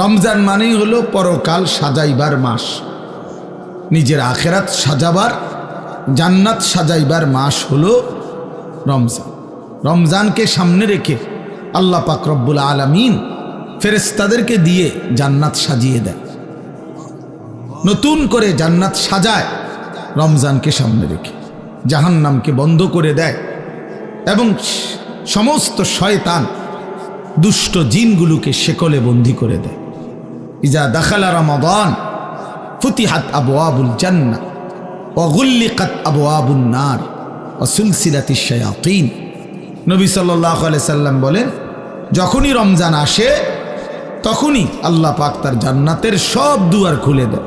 রমজান মানেই হলো পরকাল সাজাইবার মাস, নিজের আখেরাত সাজাবার, জান্নাত সাজাইবার মাস হলো রমজান। রমজানকে সামনে রেখে আল্লাহ পাক রব্বুল আলামিন ফেরেশতাদেরকে দিয়ে জান্নাত সাজিয়ে দেয়, নতুন করে জান্নাত সাজায় রমজানকে সামনে রেখে, জাহান্নামকে বন্ধ করে দেয় এবং সমস্ত শয়তান দুষ্ট জিনগুলোকে শেকলে বন্দী করে দেয়। ইজা দাখালা রমাদান ফুতিহাত আবওয়াবুল জান্নাহ ওয়া গুল্লিকাত আবওয়াবুন নার ওয়া সুলসিলাতিশ শায়াতিন। নবী সাল্লাল্লাহু আলাইহি সাল্লাম বলেন, যখনই রমজান আসে তখনই আল্লাহ পাক তার জান্নাতের সব দুয়ার খুলে দেন,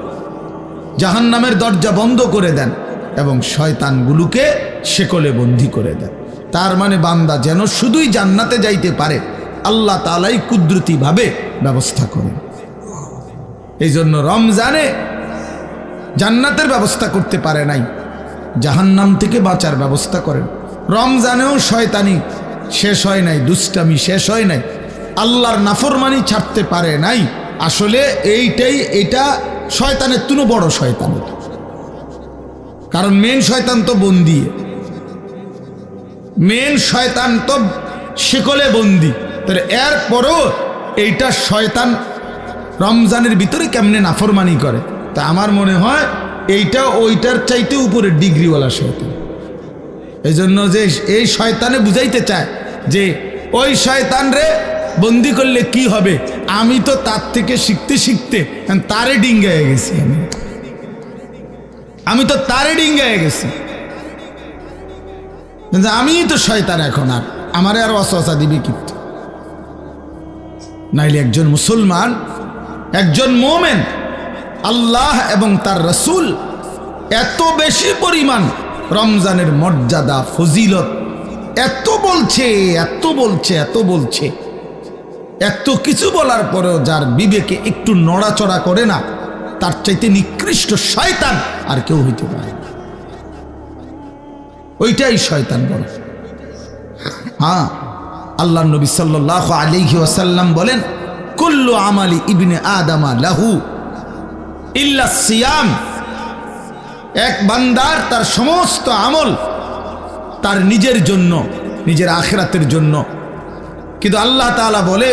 জাহান্নামের দরজা বন্ধ করে দেন এবং শয়তানগুলোকে শেকলে বন্দী করে দেন। তার মানে বান্দা যেন শুধুই জান্নাতে যাইতে পারে আল্লাহ তাআলাই কুদরতিভাবে ব্যবস্থা করেন। এই জন্য রমজানে জান্নাতের ব্যবস্থা করতে পারে নাই, জাহান্নাম থেকে বাঁচার ব্যবস্থা করেন। রমজানেও শয়তানি শেষ হয় নাই, দুষ্টামি শেষ হয় নাই, আল্লাহর নাফরমানি ছাড়তে পারে নাই। আসলে এটা শয়তানের তুনো বড় শয়তান, কারণ মেন শয়তান তো বন্দি, মেন শয়তান তো শিকলে বন্দি। তাহলে এরপরও এইটা শয়তান রমজানের ভিতরে কেমনে নাফরমানি করে, তা আমার মনে হয় এইটা ওইটার চাইতে উপরে ডিগ্রিওয়ালা শয়তান। এই জন্য যে এই শয়তানে বুঝাইতে চায় যে ওই শয়তান রে বন্দি করলে কি হবে, আমি তো তার থেকে শিখতে শিখতে তারে ডিঙ্গায় গেছি, আমি তো তারে ডিঙ্গায় গেছি, আমি তো শয়তান এখন, আর আমারে আর ওয়াসওয়াসা দিবে কিন্তু। নাইলে একজন মুসলমান, একজন মুমিন আল্লাহ এবং তার রাসূল এত বেশি পরিমাণ রমজানের মর্যাদা ফজিলত এত বলছে, এত বলছে, এত বলছে, এত কিছু বলার পরেও যার বিবেকে একটু নড়াচড়া করে না, তার চাইতে নিকৃষ্ট শয়তান আর কেউ হইতে পারে না। ওইটাই শয়তান বলে। হ্যাঁ, আল্লাহ নবী সাল্লাল্লাহু আলাইহি ওয়াসাল্লাম বলেন, কুল্লু আমালি ইবনে আদামা লাহু ইল্লা সিয়াম। এক বান্দার তার সমস্ত আমল তার নিজের জন্য, নিজের আখিরাতের জন্য, কিন্তু আল্লাহ তাআলা বলে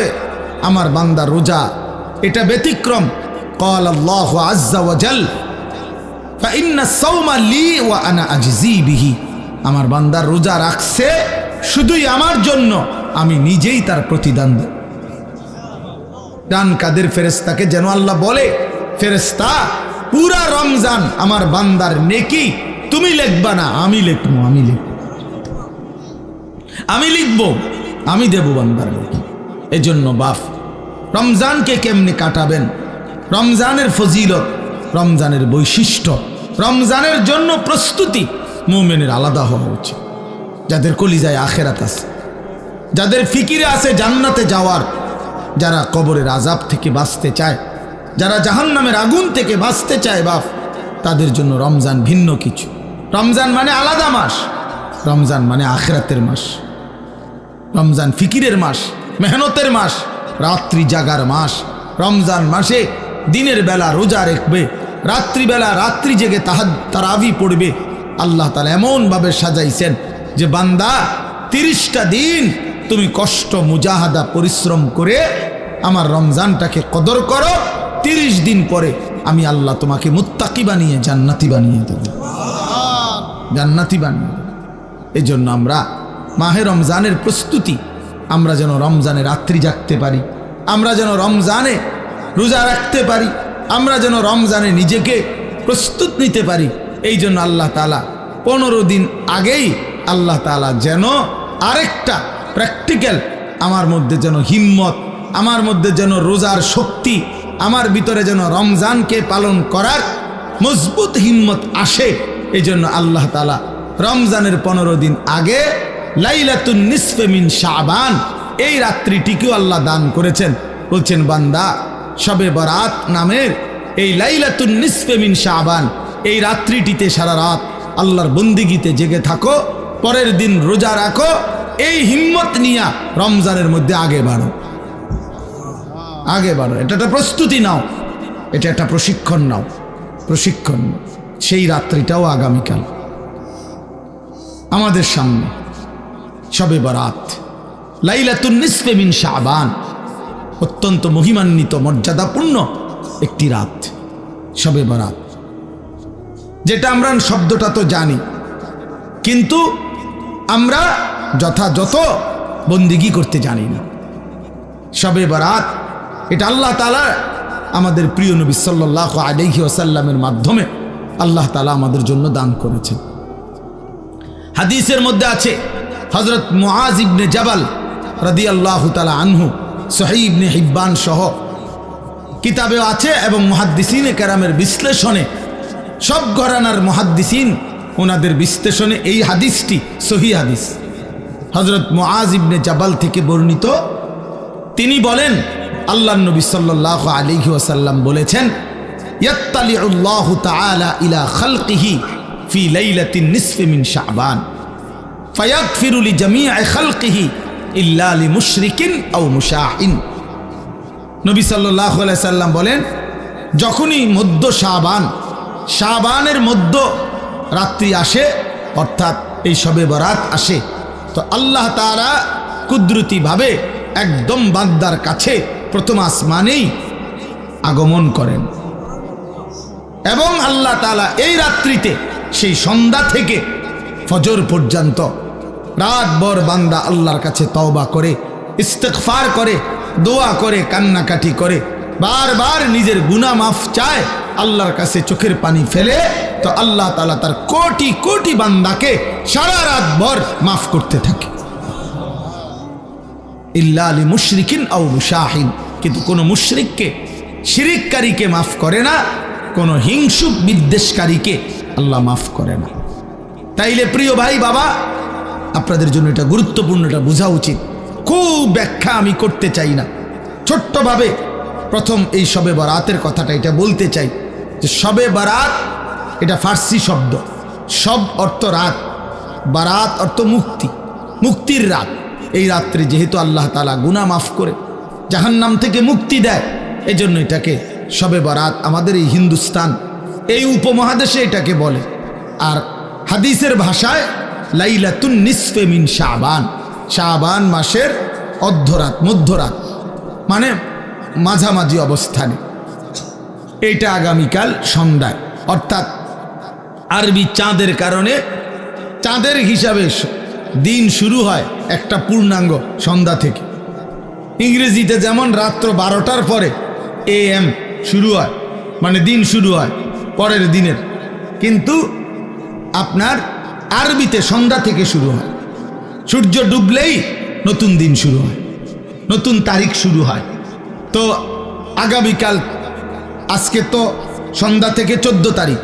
আমার বান্দার রোজা এটা ব্যতিক্রম। قال الله عز وجل فإن الصوم لي وأنا أجزي به। আমার বান্দার রোজা রাখছে শুধুই আমার জন্য, আমি নিজেই তার প্রতিদান দেব। ডান কাদের ফেরেশতাকে যেন আল্লাহ বলে, ফেরেশতা পুরা রমজান আমার বান্দার নেকি তুমি লিখবা না, আমি লিখবো, আমি লিখবো, আমি দেব বান্দার নেকি। এজন্য বাপ রমজানকে কেমনে কাটাবেন, রমজানের ফজিলত, রমজানের বৈশিষ্ট্য, রমজানের জন্য প্রস্তুতি মুমিনের আলাদা হওয়া উচিত। যাদের কলিজায় আখেরাত আছে, যাদের ফিকিরে আছে জান্নাতে যাওয়ার, যারা কবরের আযাব থেকে বাঁচতে চায়, যারা জাহান্নামের আগুন থেকে বাঁচতে চায় বাপ, তাদের জন্য রমজান ভিন্ন কিছু। রমজান মানে আলাদা মাস, রমজান মানে আখেরাতের মাস, রমজান ফিকিরের মাস, মেহনতের মাস, রাত্রি জাগার মাস। রমজান মাসে দিনের বেলা রোজা রাখবে, রাত্রিবেলা রাত্রি জেগে তারাবি পড়বে। আল্লাহ তাআলা এমনভাবে সাজাইছেন যে বান্দা 30টা দিন তুমি কষ্ট মুজাহাদা পরিশ্রম করে আমার রমজানটাকে কদর করো, 30 দিন পরে আমি আল্লাহ তোমাকে মুত্তাকি বানিয়ে জান্নাতি বানিয়ে দেব, জান্নাতি বানিয়ে দেব। এই জন্য আমরা মাহে রমজানের প্রস্তুতি, আমরা যেন রমজানে রাত্রি জাগতে পারি, আমরা যেন রমজানে রোজা রাখতে পারি, আমরা যেন রমজানে নিজেকে প্রস্তুত নিতে পারি। এই জন্য আল্লাহ তাআলা 15 দিন আগেই আল্লাহ তাআলা যেন আরেকটা প্র্যাকটিক্যাল আমার মধ্যে যেন হিম্মত, আমার মধ্যে যেন রোজার শক্তি, আমার ভিতরে যেন রমজানকে পালন করার মজবুত হিম্মত আসে। এই জন্য আল্লাহ তাআলা রমজানের 15 দিন আগে লাইলাতুন নিসফে মিন শাবান এই রাত্রিটিকেও আল্লাহ দান করেছেন। বলছেন বান্দা শবে বরাত নামের এই লাইলাতুন নিসফে মিন শাবান এই রাত্রিটিতে সারা রাত আল্লাহর বন্দিগিতে জেগে থাকো, পরের দিন রোজা রাখো, এই হিম্মত নিয়া রমজানের মধ্যে আগে বাড়ো। আগে বাড়ো, এটা একটা প্রস্তুতি নাও, এটা একটা প্রশিক্ষণ নাও, প্রশিক্ষণ। সেই রাত্রিটাও আগামীকাল আমাদের সামনে, শবে বরাত, লাইলাতুন নিসফে মিন শাবান, অত্যন্ত মহিমান্বিত মর্যাদাপূর্ণ একটি রাত শবে বরাত, যেটা আমরা শব্দটা তো জানি, কিন্তু আমরা যথাযথ বন্দিগি করতে জানি না। শবে বরাত এটা আল্লাহ তাআলা আমাদের প্রিয় নবী সাল্লাল্লাহু আলাইহি ওয়াসাল্লামের মাধ্যমে আল্লাহ তাআলা আমাদের জন্য দান করেছেন। হাদিসের মধ্যে আছে হযরত মুআজ ইবনে জাবাল রাদিয়াল্লাহু তাআলা আনহু, সহিহ ইবনে হিব্বান সহ কিতাবেও আছে, এবং মুহাদ্দিসিনে কেরামের বিশ্লেষণে, সব ঘরানার মুহাদ্দিসিন ওনাদের বিশ্লেষণে এই হাদিসটি সহিহ হাদিস। হযরত মুআজ ইবনে জাবাল থেকে বর্ণিত, তিনি বলেন আল্লাহর নবী সাল্লাল্লাহু আলাইহি ওয়াসাল্লাম বলেছেন, ইয়াত্তালিউল্লাহু তাআলা ইলা খালকিহি ফি লাইলাতিন নিসফি মিন শাবান ফায়াগফিরু লিজামিই খালকিহি ইল্লা লিমুশরিকিন আও মুশাহিন। নবী সাল্লাল্লাহু আলাইহি সাল্লাম বলেন, যখনই মধ্য শাবানের মধ্য রাত্রি আসে, অর্থাৎ এই শবে বরাত আসে, তো আল্লাহ তাআলা কুদরতিভাবে একদম বান্দার কাছে প্রথম আসমানেই আগমন করেন, এবং আল্লাহ তাআলা এই রাত্রিতে সেই সন্ধ্যা থেকে ফজর পর্যন্ত রাতভর বান্দা আল্লাহর কাছে তওবা করে, ইস্তিগফার করে, দোয়া করে, কান্নাকাটি করে, বারবার নিজের গুনাহ মাফ চায়, আল্লাহর কাছে চোখের পানি ফেলে, তো আল্লাহ তাআলা তার কোটি কোটি বান্দাকে সারা রাত ভর মাফ করতে থাকে। ইল্লা লিমুশরিকিন আও মুশাহিন, কিন্তু কোনো মুশরিককে, শিরিককারীকে মাফ করে না, কোনো হিংসুক বিদ্বেষকারীকে আল্লাহ মাফ করে না। তাইলে প্রিয় ভাই বাবা, আপনাদের জন্য এটা গুরুত্বপূর্ণ, এটা বোঝা উচিত। খুব ব্যাখ্যা আমি করতে চাই না, ছোট্টভাবে প্রথম এই শবে বরাতের কথাটা এটা বলতে চাই যে শবে বরাত এটা ফার্সি শব্দ, সব অর্থ রাত, বারাত অর্থ মুক্তি, মুক্তির রাত। এই রাত্রে যেহেতু আল্লাহ তাআলা গুনাহ মাফ করে জাহান্নাম থেকে মুক্তি দেয়, এজন্য এটাকে শবে বরাত আমাদের এই হিন্দুস্তান, এই উপমহাদেশে এটাকে বলে। আর হাদিসের ভাষায় লাইলাতুন নিসফে মিন শাবান, শাবান মাসের অর্ধরাত, মধ্যরাত, মানে মাঝামাঝি অবস্থানে। এইটা আগামীকাল সন্ধ্যায়, অর্থাৎ আরবি চাঁদের কারণে, চাঁদের হিসাবে দিন শুরু হয় একটা পূর্ণাঙ্গ সন্ধ্যা থেকে। ইংরেজিতে যেমন রাত্র 12টার পরে AM শুরু হয়, মানে দিন শুরু হয় পরের দিনের, কিন্তু আপনার আরবিতে সন্ধ্যা থেকে শুরু হয়। সূর্য ডুবলেই নতুন দিন শুরু হয়, নতুন তারিখ শুরু হয়। তো আগামীকাল, আজকে তো সন্ধ্যা থেকে 14 তারিখ,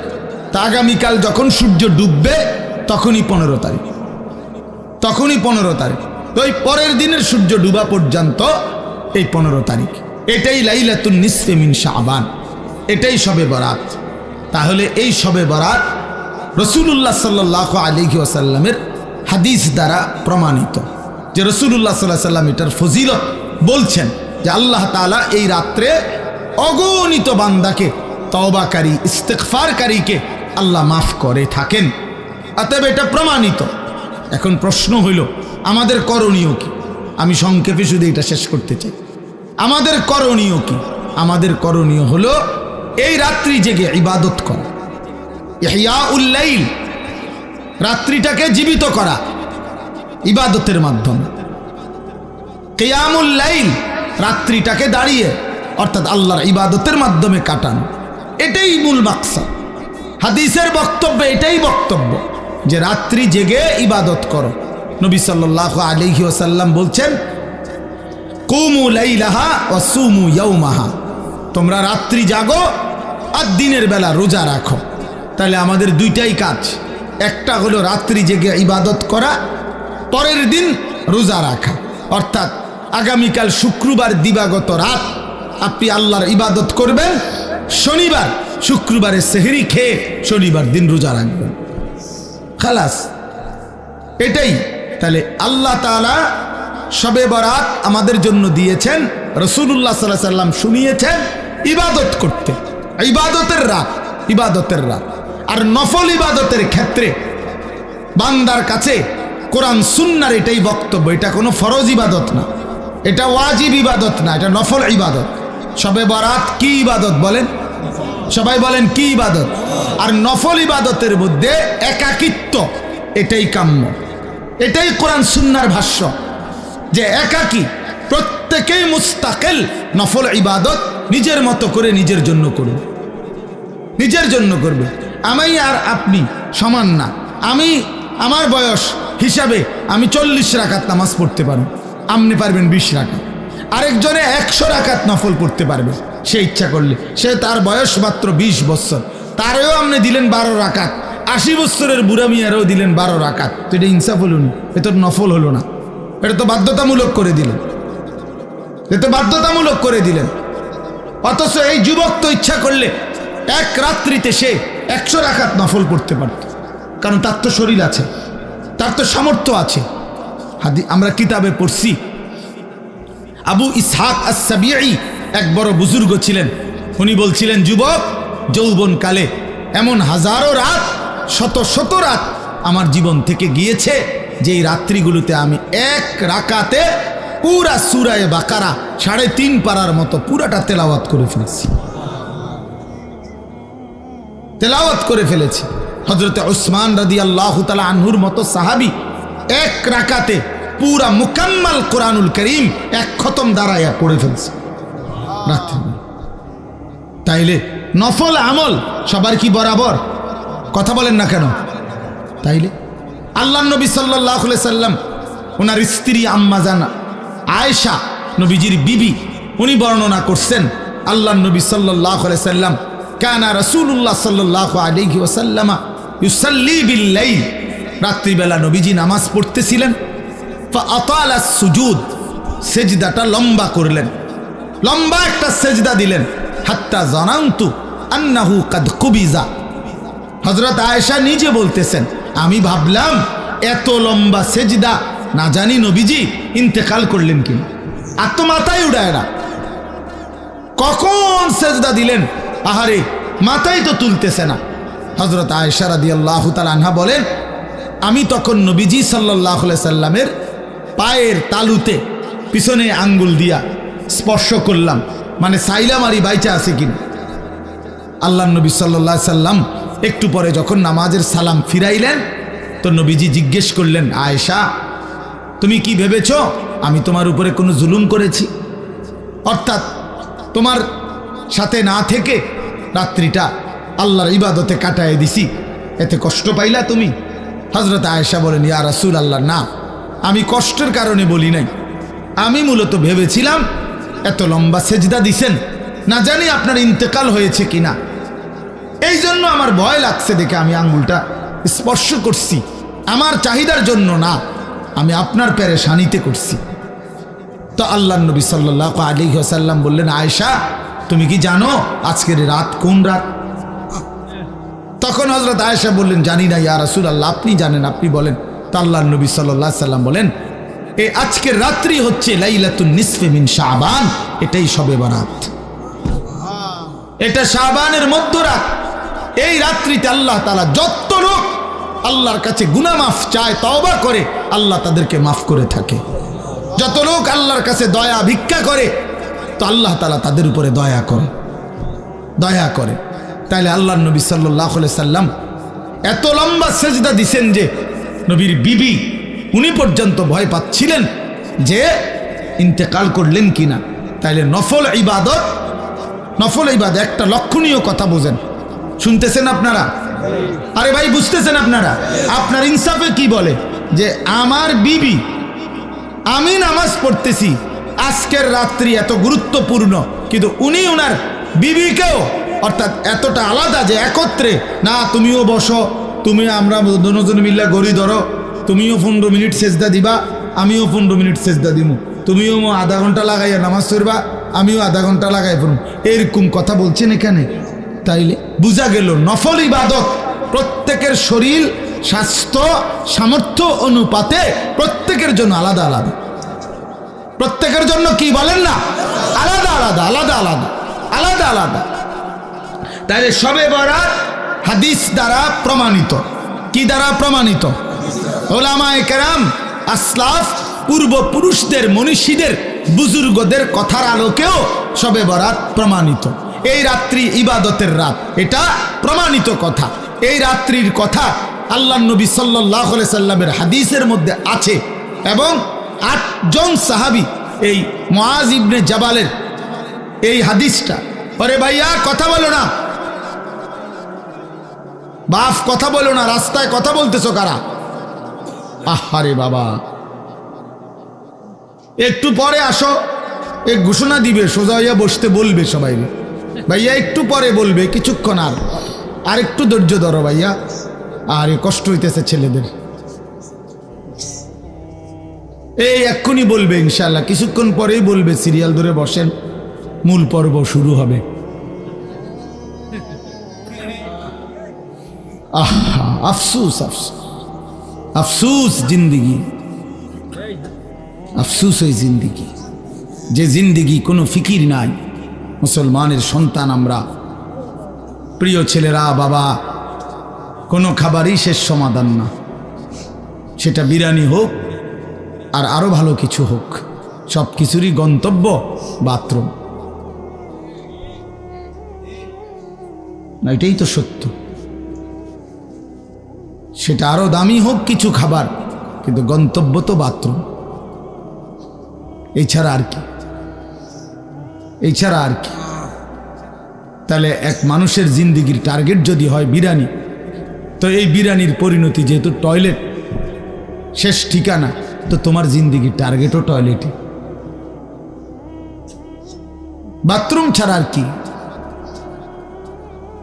তা আগামীকাল যখন সূর্য ডুববে তখনই 15 তারিখ, তখনই 15 তারিখ। তো এই পরের দিনের সূর্য ডুবা পর্যন্ত এই 15 তারিখ, এটাই লাইলাতুন নিসফে মিন শাবান, এটাই শবে বরাত। তাহলে এই শবে বরাত রাসূলুল্লাহ সাল্লাল্লাহু আলাইহি ওয়াসাল্লামের হাদিস দ্বারা প্রমাণিত, যে রাসূলুল্লাহ সাল্লাল্লাহু আলাইহি ওয়াসাল্লাম এটার ফজিলত বলছেন, যে আল্লাহ তাআলা এই রাত্রে অগণিত বান্দাকে, তওবাকারী, ইস্তিগফারকারীকে আল্লাহ মাফ করে থাকেন। অতএব এটা প্রমাণিত। এখন প্রশ্ন হইল, আমাদের করণীয় কি? আমি সংক্ষেপে শুধু এটা শেষ করতে চাই। আমাদের করণীয় কি? আমাদের করণীয় হলো এই রাত্রি জেগে ইবাদত করা, ইহয়াউল লাইল, রাত্রিটাকে জীবিত করা ইবাদতের মাধ্যমে। কিয়ামুল লাইল, রাত্রিটাকে দাঁড়িয়ে অর্থাৎ আল্লাহর ইবাদতের মাধ্যমে কাটানো, এটাই মূল মাকসাদ। হাদিসের বক্তব্যে এটাই বক্তব্য যে রাত্রি জেগে ইবাদত করো। নবী সাল্লাল্লাহু আলাইহি ওয়াসাল্লাম বলছেন, কুমু লাইলাহা ওয়া সুমু ইয়াউমাহা, তোমরা রাত্রি জাগো আর দিনের বেলা রোজা রাখো। তাহলে আমাদের দুইটাই কাজ, একটা হলো রাত্রি জেগে ইবাদত করা, পরের দিন রোজা রাখা। অর্থাৎ আগামীকাল শুক্রবার দিবাগত রাত আপনি আল্লাহর ইবাদত করবেন, শনিবার শুক্রবারে সেহরি খেয়ে শনিবার দিন রোজা রাখবেন, খালাস, এটাই। তাহলে আল্লাহ তাআলা শবে বরাত আমাদের জন্য দিয়েছেন রাসূলুল্লাহ সাল্লাল্লাহু আলাইহি সাল্লাম শুনিয়েছেন ইবাদত করতে, ইবাদতের রাত। আর নফল ইবাদতের ক্ষেত্রে বান্দার কাছে কোরআন সুন্নাহর এটাই বক্তব্য, এটা কোনো ফরজ ইবাদত না, এটা ওয়াজিব ইবাদত না, এটা নফল ইবাদত। শবে বরাত কি ইবাদত বলেন? সবাই বলেন কি ইবাদত? আর নফল ইবাদতের মধ্যে একাকিত্ব, এটাই কাম্য, এটাই কোরআন সুন্নাহর ভাষ্য, যে একাকী প্রত্যেকেই মুস্তাকিল নফল ইবাদত নিজের মতো করে নিজের জন্য করবে, নিজের জন্য করবে। আমি আর আপনি সমান না। আমি আমার বয়স হিসাবে আমি 40 রাকাত নামাজ পড়তে পারবো, আপনি পারবেন 20 রাকাত। আরেকজনে 100 রাকাত নফল পড়তে পারবে সে ইচ্ছা করলে। সে তার বয়স মাত্র 20 বছর, তারেও আপনি দিলেন 12 রাকাত। 80 বছরের বুড়া মিয়ারও দিলেন 12 রাকাত। তো এটা ইনসাফ হলো না, এটা তো নফল হলো না, এটা তো বাধ্যতামূলক করে দিলেন, এটা বাধ্যতামূলক করে দিলেন। অথচ এই যুবক তো ইচ্ছা করলে এক রাত্রিতে সে 100 রাকাত নফল পড়তে পারত, কারণ তার তো শরীর আছে, তার তো সামর্থ্য আছে। আমরা কিতাবে পড়ছি আবু ইসহাক আস-সাবিঈ এক বড় বুজুর্গ ছিলেন। উনি বলছিলেন, যুবক যৌবনকালে এমন হাজারো রাত, শত শত রাত আমার জীবন থেকে গিয়েছে, যেই রাত্রিগুলোতে আমি এক রাকাতে পুরা সূরা বাকারা 3.5 পারার মতো পুরাটা তেলাওয়াত করে ফেলেছি, তেলাওয়াত করে ফেলেছি। হযরতে উসমান রাদিয়াল্লাহু তাআলা আনহুর মতো সাহাবী এক রাকাতে পুরা মুকাম্মাল কোরআনুল কারীম এক খতম দাঁড়ায়া পড়ে ফেলছে রাত্রি। তাইলে নফল আমল সবার কি বরাবর? কথা বলেন না কেন? তাইলে আল্লাহর নবী সাল্লাল্লাহু আলাইহি সাল্লাম, ওনার স্ত্রী আম্মা জান আয়েশা, নবীজির বিবি, উনি বর্ণনা করছেন আল্লাহর নবী সাল্লাল্লাহু আলাইহি সাল্লাম কানা রাসূলুল্লাহ সাল্লাল্লাহু আলাইহি ওয়াসাল্লাম ইউসাল্লি বিল লাইল, রাত্রিবেলা নবীজি নামাজ পড়তেছিলেন। ফাআতালা সুজুদ, সেজদাটা লম্বা করলেন, লম্বা একটা সেজদা দিলেন। হাত্তা জানান্তু আন্নাহু কাদ কুবিজা, হযরত আয়েশা নিজে বলতেছেন, আমি ভাবলাম এত লম্বা সেজদা না জানি নবীজি ইন্তেকাল করলেন কিনা। আর তো মাথায় উড়ায় না, কখন সেজদা দিলেন, আহারে মাথায় তো তুলতেছে না। হযরত আয়েশা রাদিয়াল্লাহু তাআলা আনহা বলেন, আমি তখন নবীজি সাল্লাল্লাহু আলাইহি সাল্লামের পায়ের তালুতে পিছনে আঙ্গুল দিয়া স্পর্শ করলাম, মানে সাইলাম আরি বাইচা আছে কিনা। আল্লাহর নবী সাল্লাল্লাহু আলাইহি সাল্লাম একটু পরে যখন নামাজের সালাম ফিরাইলেন, তো নবীজি জিজ্ঞেস করলেন, আয়েশা তুমি কি ভেবেছ আমি তোমার উপরে কোনো জুলুম করেছি? অর্থাৎ তোমার সাথে না থেকে রাত্রিটা আল্লাহর ইবাদতে কাটায় দিছি, এতে কষ্ট পাইলা তুমি? হযরত আয়েশা বলেন, ইয়া রাসূলুল্লাহ, না, আমি কষ্টের কারণে বলি নাই, আমি মূলত ভেবেছিলাম এত লম্বা সেজদা দিছেন, না জানি আপনার ইন্তেকাল হয়েছে কিনা, এই জন্য আমার ভয় লাগছে দেখে আমি আঙ্গুলটা স্পর্শ করছি, আমার চাহিদার জন্য না, আমি আপনার পেরেশানিতে করছি। তো আল্লাহর নবী সাল্লাল্লাহু আলাইহি ওয়াসাল্লাম বললেন, আয়েশা তুমি কি জানো আজকের রাত কোন রাত? তখন হযরত আয়েশা বললেন, জানি না ইয়া রাসূলুল্লাহ, আপনি জানেন, আপনি বলেন। তো আল্লাহর নবী সাল্লাল্লাহু আলাইহি ওয়াসাল্লাম বলেন, এই আজকের রাত্রি হচ্ছে লাইলাতুন নিসফি মিন শাবান, এটাই শবে বরাত, এটা শাবানের মধ্যরাত। এই রাত্রিতে আল্লাহ তাআলা যত লোক আল্লাহর কাছে গুনাহ মাফ চায়, তওবা করে, আল্লাহ তাদেরকে মাফ করে থাকে। যত লোক আল্লাহর কাছে দয়া ভিক্ষা করে, তো আল্লাহ তাআলা তাদের উপরে দয়া করে, দয়া করে। তাইলে আল্লাহর নবী সাল্লাল্লাহু আলাইহি সাল্লাম এত লম্বা সেজদা দিছেন যে নবীর বিবি উনি পর্যন্ত ভয় পাচ্ছিলেন যে ইন্তেকাল করলেন কিনা। তাইলে নফল ইবাদত, নফল ইবাদত একটা লক্ষণীয় কথা বোঝেন, শুনতেছেন আপনারা? আরে ভাই বুঝতেছেন আপনারা? আপনার ইনসাফে কি বলে যে আমার বিবি, আমি নামাজ পড়তেছি, আজকের রাত্রি এত গুরুত্বপূর্ণ, কিন্তু উনি ওনার বিবিকেও, অর্থাৎ এতটা আলাদা যে একত্রে না, তুমিও বসো, তুমি আমরা দুজন মিল্লা গড়ি ধরো, তুমিও 15 মিনিট সেজদা দিবা, আমিও 15 মিনিট সেজদা দিব, তুমিও আধা ঘন্টা লাগাইয়া নামাজ পড়বা, আমিও আধা ঘন্টা লাগাই পড়ব, এরকম কথা বলছেন এখানে। তাইলে বোঝা গেল নফল ইবাদত প্রত্যেকের শরীর স্বাস্থ্য সামর্থ্য অনুপাতে প্রত্যেকের জন্য আলাদা আলাদা। প্রত্যেকের জন্য কি বলেন না, আলাদা আলাদা আলাদা আলাদা আলাদা আলাদা। তাহলে শবে বরাত হাদিস দ্বারা প্রমাণিত। কি দ্বারা প্রমাণিত? ওলামায়ে কেরাম, আসলাফ, পূর্বপুরুষদের, মনীষীদের, বুজুর্গদের কথার আলোকেও শবে বরাত প্রমাণিত। এই রাত্রি ইবাদতের রাত, এটা প্রমাণিত কথা। এই রাত্রির কথা আল্লাহ নবী সাল্লাল্লাহু আলাইহি সাল্লামের হাদিসের মধ্যে আছে এবং 8 জন সাহাবী এই মুআজ ইবনে জাবালের এই হাদিসটা, আরে ভাইয়া কথা বলো না, বাপ কথা বলো না, রাস্তায় কথা বলতেছো কারা? আহারে বাবা, একটু পরে আসো, এক ঘোষণা দিবে, সোজা হইয়া বসতে বলবে সবাই, ভাইয়া একটু পরে বলবে, কিছুক্ষণ আর একটু ধৈর্য ধরো ভাইয়া, আর কষ্ট হইতেছে ছেলেদের, এই এক্ষুনি বলবে ইনশাআল্লাহ, কিছুক্ষণ পরেই বলবে, সিরিয়াল ধরে বসেন, মূল পর্ব শুরু হবে। আহা, আফসুস আফসুস আফসুস জিন্দিগি, আফসুস ওই জিন্দিগি, যে জিন্দিগি কোনো ফিকির নাই। মুসলমানের সন্তান আমরা, প্রিয় ছেলেরা, বাবা, কোনো খাবারই শেষ সমাধান না, সেটা বিরিয়ানি হোক আর আরো ভালো কিছু হোক, সব কিছুরই গন্তব্য বাথরুম। না, এটাই তো সত্য। সেটা আরো দামি হোক কিছু খাবার, কিন্তু গন্তব্য তো বাথরুম। এছাড়া আর কি, এছাড়া আর কি? তাহলে এক মানুষের জিন্দিগির টার্গেট যদি হয় বিরিয়ানি, তো এই বিরিয়ানির পরিণতি যেহেতু টয়লেট শেষ ঠিকানা, তো তোমার জিন্দিগির টার্গেটও টয়লেটই। বাথরুম ছাড়া আর কি,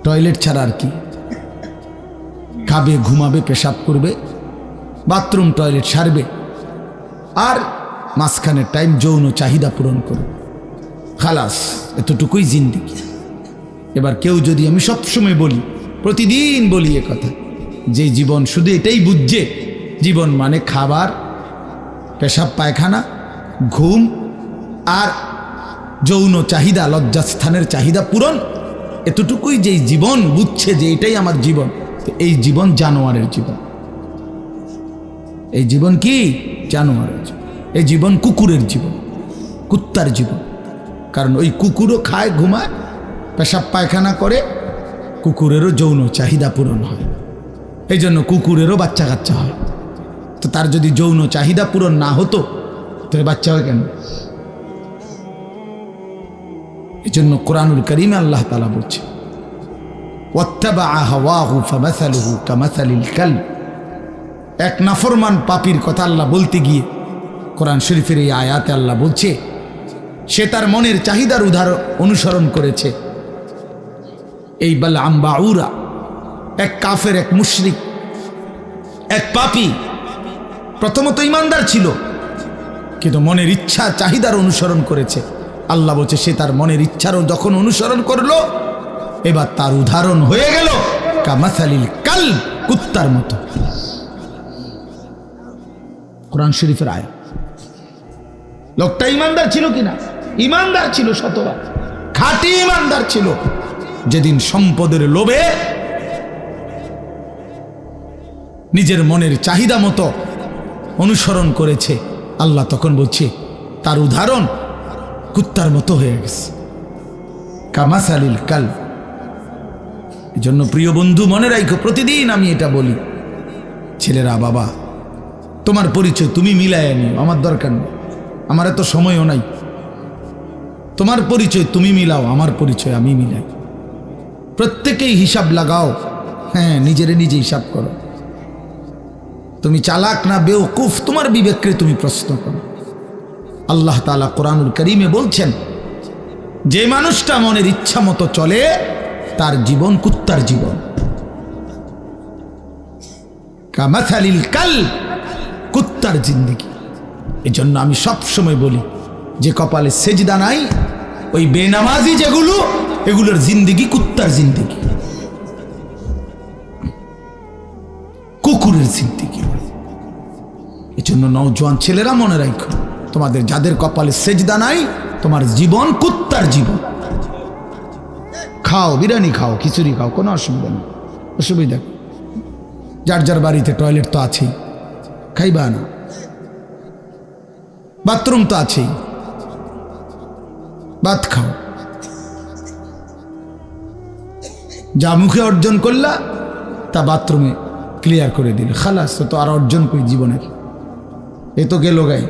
টয়লেট ছাড়া আর কি? খাবে, ঘুমাবে, পেশাব করবে, বাথরুম টয়লেট সারবে, আর মাঝখানে টাইম যৌন চাহিদা পূরণ করবে, খালাস, এতটুকুই জিন্দিগি। এবার কেউ যদি, আমি সবসময় বলি, প্রতিদিন বলি এ কথা, যে জীবন শুধু এটাই বুঝছে, জীবন মানে খাবার, পেশাব পায়খানা, ঘুম আর যৌন চাহিদা, লজ্জাস্থানের চাহিদা পূরণ, এতটুকুই যেই জীবন বুঝছে যে এটাই আমার জীবন, এই জীবন জানোয়ারের জীবন। এই জীবন কি? জানোয়ারের জীবন। এই জীবন কুকুরের জীবন, কুত্তার জীবন। কারণ ওই কুকুরও খায়, ঘুমায়, পেশাব পায়খানা করে, কুকুরেরও যৌন চাহিদা পূরণ হয়, এই জন্য কুকুরেরও বাচ্চা কাচ্চা হয়। তো তার যদি যৌন চাহিদা পূরণ না হতো, তাহলে বাচ্চা হয় কেন? এই জন্য কোরআনুল কারীমে আল্লাহ তাআলা বলছে, ওয়াত্তাবাআ হাওয়াহু ফামাসালুহু কামাসালিল কালব। এক নাফরমান পাপীর কথা আল্লাহ বলতে গিয়ে কোরআন শরীফের এই আয়াতে আল্লাহ বলছে, সে তার মনের চাহিদার অনুসরণ করেছে। এই বালআম বাউরা, এক কাফের, এক মুশরিক, এক পাপী, প্রথমত ইমানদার ছিল, কিন্তু মনের ইচ্ছা চাহিদার অনুসরণ করেছে। আল্লাহ বলছে, সে তার মনের ইচ্ছারও যখন অনুসরণ করলো, এবার তার উদাহরণ হয়ে গেল কামাসালিল কালব, কুত্তার মতো। কোরআন শরীফের আয়াত। লোকটা ইমানদার ছিল কিনা? ইমানদার ছিল, শতবার খাঁটি ইমানদার ছিল। যেদিন সম্পদের লোভে নিজের মনের চাহিদা মতো অনুসরণ করেছে, আল্লাহ তখন বলছে তার উদাহরণ কুত্তার মতো হয়ে গেছে, কামাসালিল কালব। এই জন্য প্রিয় বন্ধু, মনে রাখো, প্রতিদিন আমি এটা বলি, ছেলেরা, বাবা, তোমার পরিচয় তুমি মিলাইয়া নিও, আমার দরকার নেই, আমার এত সময়ও নাই। তোমার পরিচয় তুমি মিলাও, আমার পরিচয় আমি মিলাই। প্রত্যেকেই হিসাব লাগাও, হ্যাঁ, নিজেরে নিজে হিসাব করো। তুমি চালাক না বেওকুফ, তোমার বিবেককে তুমি প্রশ্ন করো। আল্লাহ তাআলা কোরআনুল কারীমে বলছেন, যে মানুষটা মনের ইচ্ছা মতো চলে, তার জীবন কুত্তার জীবন। কামাসালিল কালব, কুত্তার জিন্দেগি। এই জন্য আমি সবসময় বলি, যে কপালে সেজদা নাই, ওই বেনামাজি যেগুলো, এগুলোর জিন্দেগি কুত্তার জিন্দেগি, কুকুরের জিন্দেগি। এই জন্য নওজোয়ান ছেলেরা মনে রাখো, তোমাদের যাদের কপালে সেজদা নাই, তোমার জীবন কুত্তার জীবন। খাও, বিরিয়ানি খাও, খিচুড়ি খাও, কোনো অসুবিধা নেই, অসুবিধা। যার যার বাড়িতে টয়লেট তো আছেই, খাইবা না? বাথরুম তো আছেই, ভাত খাও। যা মুখে অর্জন করলা তা বাথরুমে ক্লিয়ার করে দিলে, খালাস। তো আর অর্জন করি জীবনের, এ তো গেল গাই।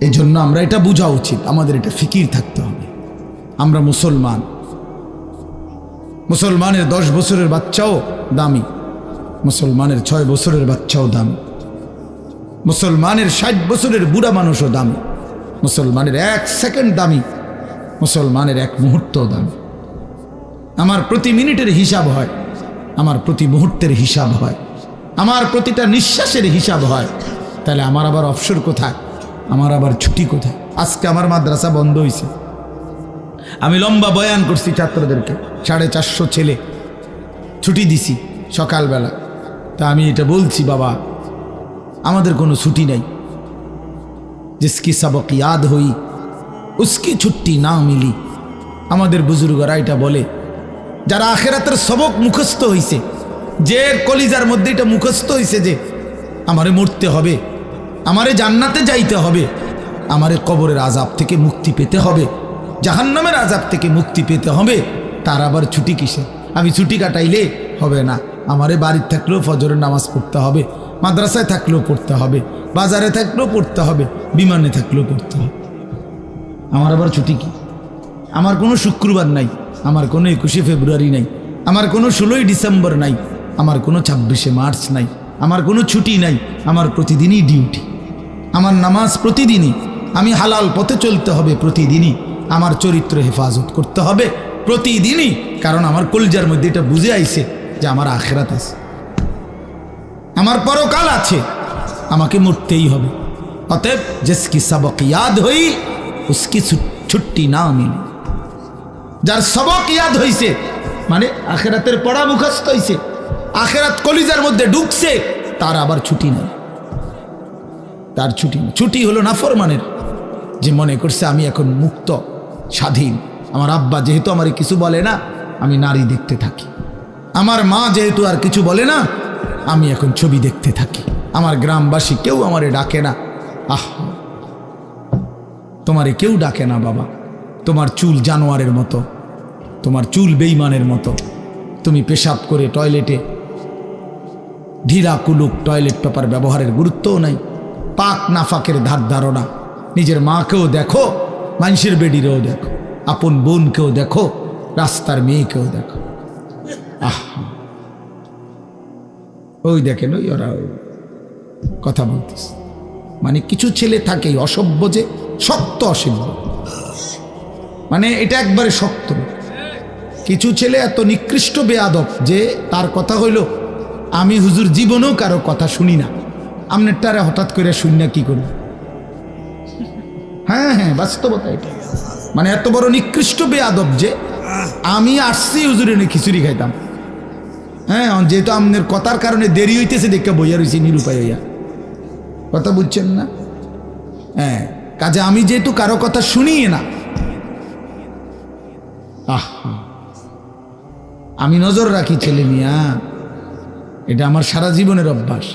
এই জন্য আমরা এটা বোঝা উচিত, আমাদের এটা ফিকির থাকতে হবে। আমরা মুসলমান, মুসলমানের 10 বছরের বাচ্চাও দামি, মুসলমানের 6 বছরের বাচ্চাও দামি, মুসলমানের 60 বছরের বুড়া মানুষও দামি, মুসলমানের 1 সেকেন্ড দামি, মুসলমানের 1 মুহূর্তও দামি। আমার প্রতি মিনিটের হিসাব হয়, আমার প্রতি মুহূর্তের হিসাব হয়, আমার প্রতিটা নিঃশ্বাসের হিসাব হয়। তাহলে আমার আবার অবসর কোথায়? আমার আবার ছুটি কোথায়? আজকে আমার মাদ্রাসা বন্ধ হয়েছে, আমি লম্বা বয়ান করছি ছাত্রদেরকে, 450 ছেলে, ছুটি দিছি সকালবেলা। তা আমি এটা বলছি, বাবা আমাদের কোনো ছুটি নাই, জিসকি সবক ইয়াদ হই উসকি ছুটি না মিলি। আমাদের বুজুর্গরা এটা বলে, যারা আখেরাতের সবক মুখস্থ হইছে, যে কলিজার মধ্যে এটা মুখস্থ হইছে যে আমারে মরতে হবে, আমারে জান্নাতে যাইতে হবে, আমারে কবরের আযাব থেকে মুক্তি পেতে হবে, জাহান্নামের আযাব থেকে মুক্তি পেতে হবে, তার আবার ছুটি কিসে? আমি ছুটি কাটাইলে হবে না, আমারে বাড়িতে থাকলেও ফজরের নামাজ পড়তে হবে, মাদ্রাসায় থাকলেও পড়তে হবে, বাজারে থাকলেও পড়তে হবে, বিমানে থাকলেও পড়তে হবে। আমার আবার ছুটি কি? আমার কোনো শুক্রবার নাই, আমার কোনো 21শে ফেব্রুয়ারি নাই, আমার কোনো 16ই ডিসেম্বর নাই, আমার কোনো 26শে মার্চ নাই, আমার কোনো ছুটি নাই। আমার প্রতিদিনই ডিউটি, আমার নামাজ প্রতিদিনই, আমি হালাল পথে চলতে হবে প্রতিদিনই, আমার চরিত্র হেফাজত করতে হবে প্রতিদিনই, কারণ আমার কলজার মধ্যে এটা বুঝে আইছে যে আমার আখিরাত আছে, আমার পরকাল আছে, আমাকে মরতেই হবে। অতএব জিসকি সবক ইয়াদ হই উসকি ছুটি না মিলে। যার সবক ইয়াদ হইছে মানে আখিরাতের পড়া মুখস্থ হইছে, আখিরাত কলিজার মধ্যে ঢুকছে, তার আবার ছুটি নেই, তার ছুটি নেই। ছুটি হলো নাফরমানের, যে মনে করছে আমি এখন মুক্ত স্বাধীন, আমার আব্বা যেহেতু আমারে কিছু বলে না, আমি নারী দেখতে থাকি, আমার মা যেহেতু আর কিছু বলে না, আমি এখন ছবি দেখতে থাকি, আমার গ্রামবাসী কেউ আমারে ডাকে না। আহ, তোমারে কেউ ডাকে না বাবা, তোমার চুল জানোয়ারের মতো, তোমার চুল বেঈমানের মতো, তুমি পেশাব করে টয়লেটে ঢিলা কুলুক টয়লেট পেপার ব্যবহারের গুরুত্বও নাই, পাক নাফাকের ধার ধারণা। নিজের মাকেও দেখো, মানুষের বেডিরেও দেখো, আপন বোনকেও দেখো, রাস্তার মেয়েকেও দেখো। আহ, ওই দেখেন ওই ওরা কথা বলতেছে। মানে কিছু ছেলে থাকেই অসভ্য, যে শক্ত অসভ্য, মানে এটা একবারে শক্ত। কিছু ছেলে এত নিকৃষ্ট বেয়াদব যে তার কথা হইল, আমি হুজুর জীবনেও কারো কথা শুনি না, আপনারটারে হঠাৎ করে শুনি না কি করব? হ্যাঁ হ্যাঁ, বাস্তবতা এটা। মানে এত বড় নিকৃষ্ট বেয়াদব যে আমি আসছি হুজুরে খিচুড়ি খাইতাম, হ্যাঁ, যেহেতু আপনার কথার কারণে দেরি হইতেছে দেখে বইয়া রয়েছি নিরুপায় হইয়া, কথা বুঝছেন না? হ্যাঁ, কাজে আমি যেহেতু কারো কথা শুনি না, আমি নজর রাখি ছেলে মিয়া, এটা আমার সারা জীবনের অভ্যাস।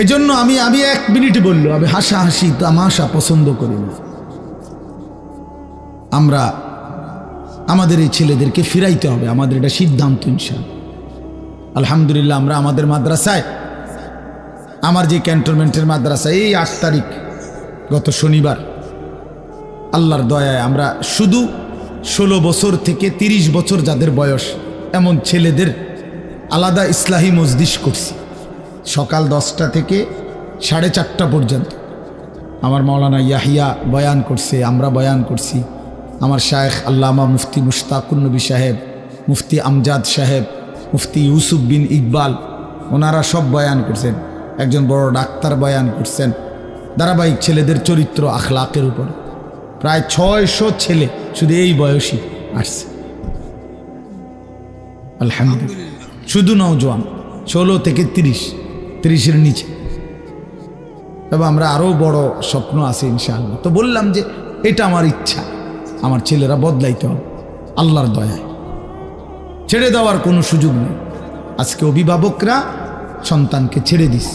এই জন্য আমি 1 মিনিট বললো, আমি হাসাহাসি তামাশা পছন্দ করি না। আমরা আমাদের এই ছেলেদেরকে ফিরাইতে হবে, আমাদের এটা সিদ্ধান্ত ইনশাআল্লাহ। আলহামদুলিল্লাহ, আমরা আমাদের মাদ্রাসায়, আমার যে ক্যান্টনমেন্টের মাদ্রাসা, এই 8 তারিখ গত শনিবার আল্লাহর দয়ায় আমরা শুধু 16 বছর থেকে 30 বছর যাদের বয়স এমন ছেলেদের আলাদা ইসলাহি মজলিস করছি, সকাল 10টা থেকে 4:30 পর্যন্ত। আমার মাওলানা ইয়াহিয়া বয়ান করছে, আমরা বয়ান করছি, আমার শায়েখ আল্লামা মুফতি মুশতাকুন নবী সাহেব, মুফতি আমজাদ সাহেব, মুফতি ইউসুফ বিন ইকবাল, ওনারা সব বয়ান করছেন, একজন বড় ডাক্তার বয়ান করছেন ধারাবাহিক ছেলেদের চরিত্র আখলাকের উপর। প্রায় 600 ছেলে শুধু এই বয়সী আসছে, আলহামদুলিল্লাহ। শুধু নওজোয়ান 16 থেকে 30, 30-এর নিচে। তবে আমরা আরও বড় স্বপ্ন আছে ইনশাআল্লাহ। তো বললাম যে এটা আমার ইচ্ছা, আমার ছেলেরা বদলাইতে হবে আল্লাহর দয়ায়, ছেড়ে দেওয়ার কোনো সুযোগ নেই। আজকে অভিভাবকরা সন্তানকে ছেড়ে দিস।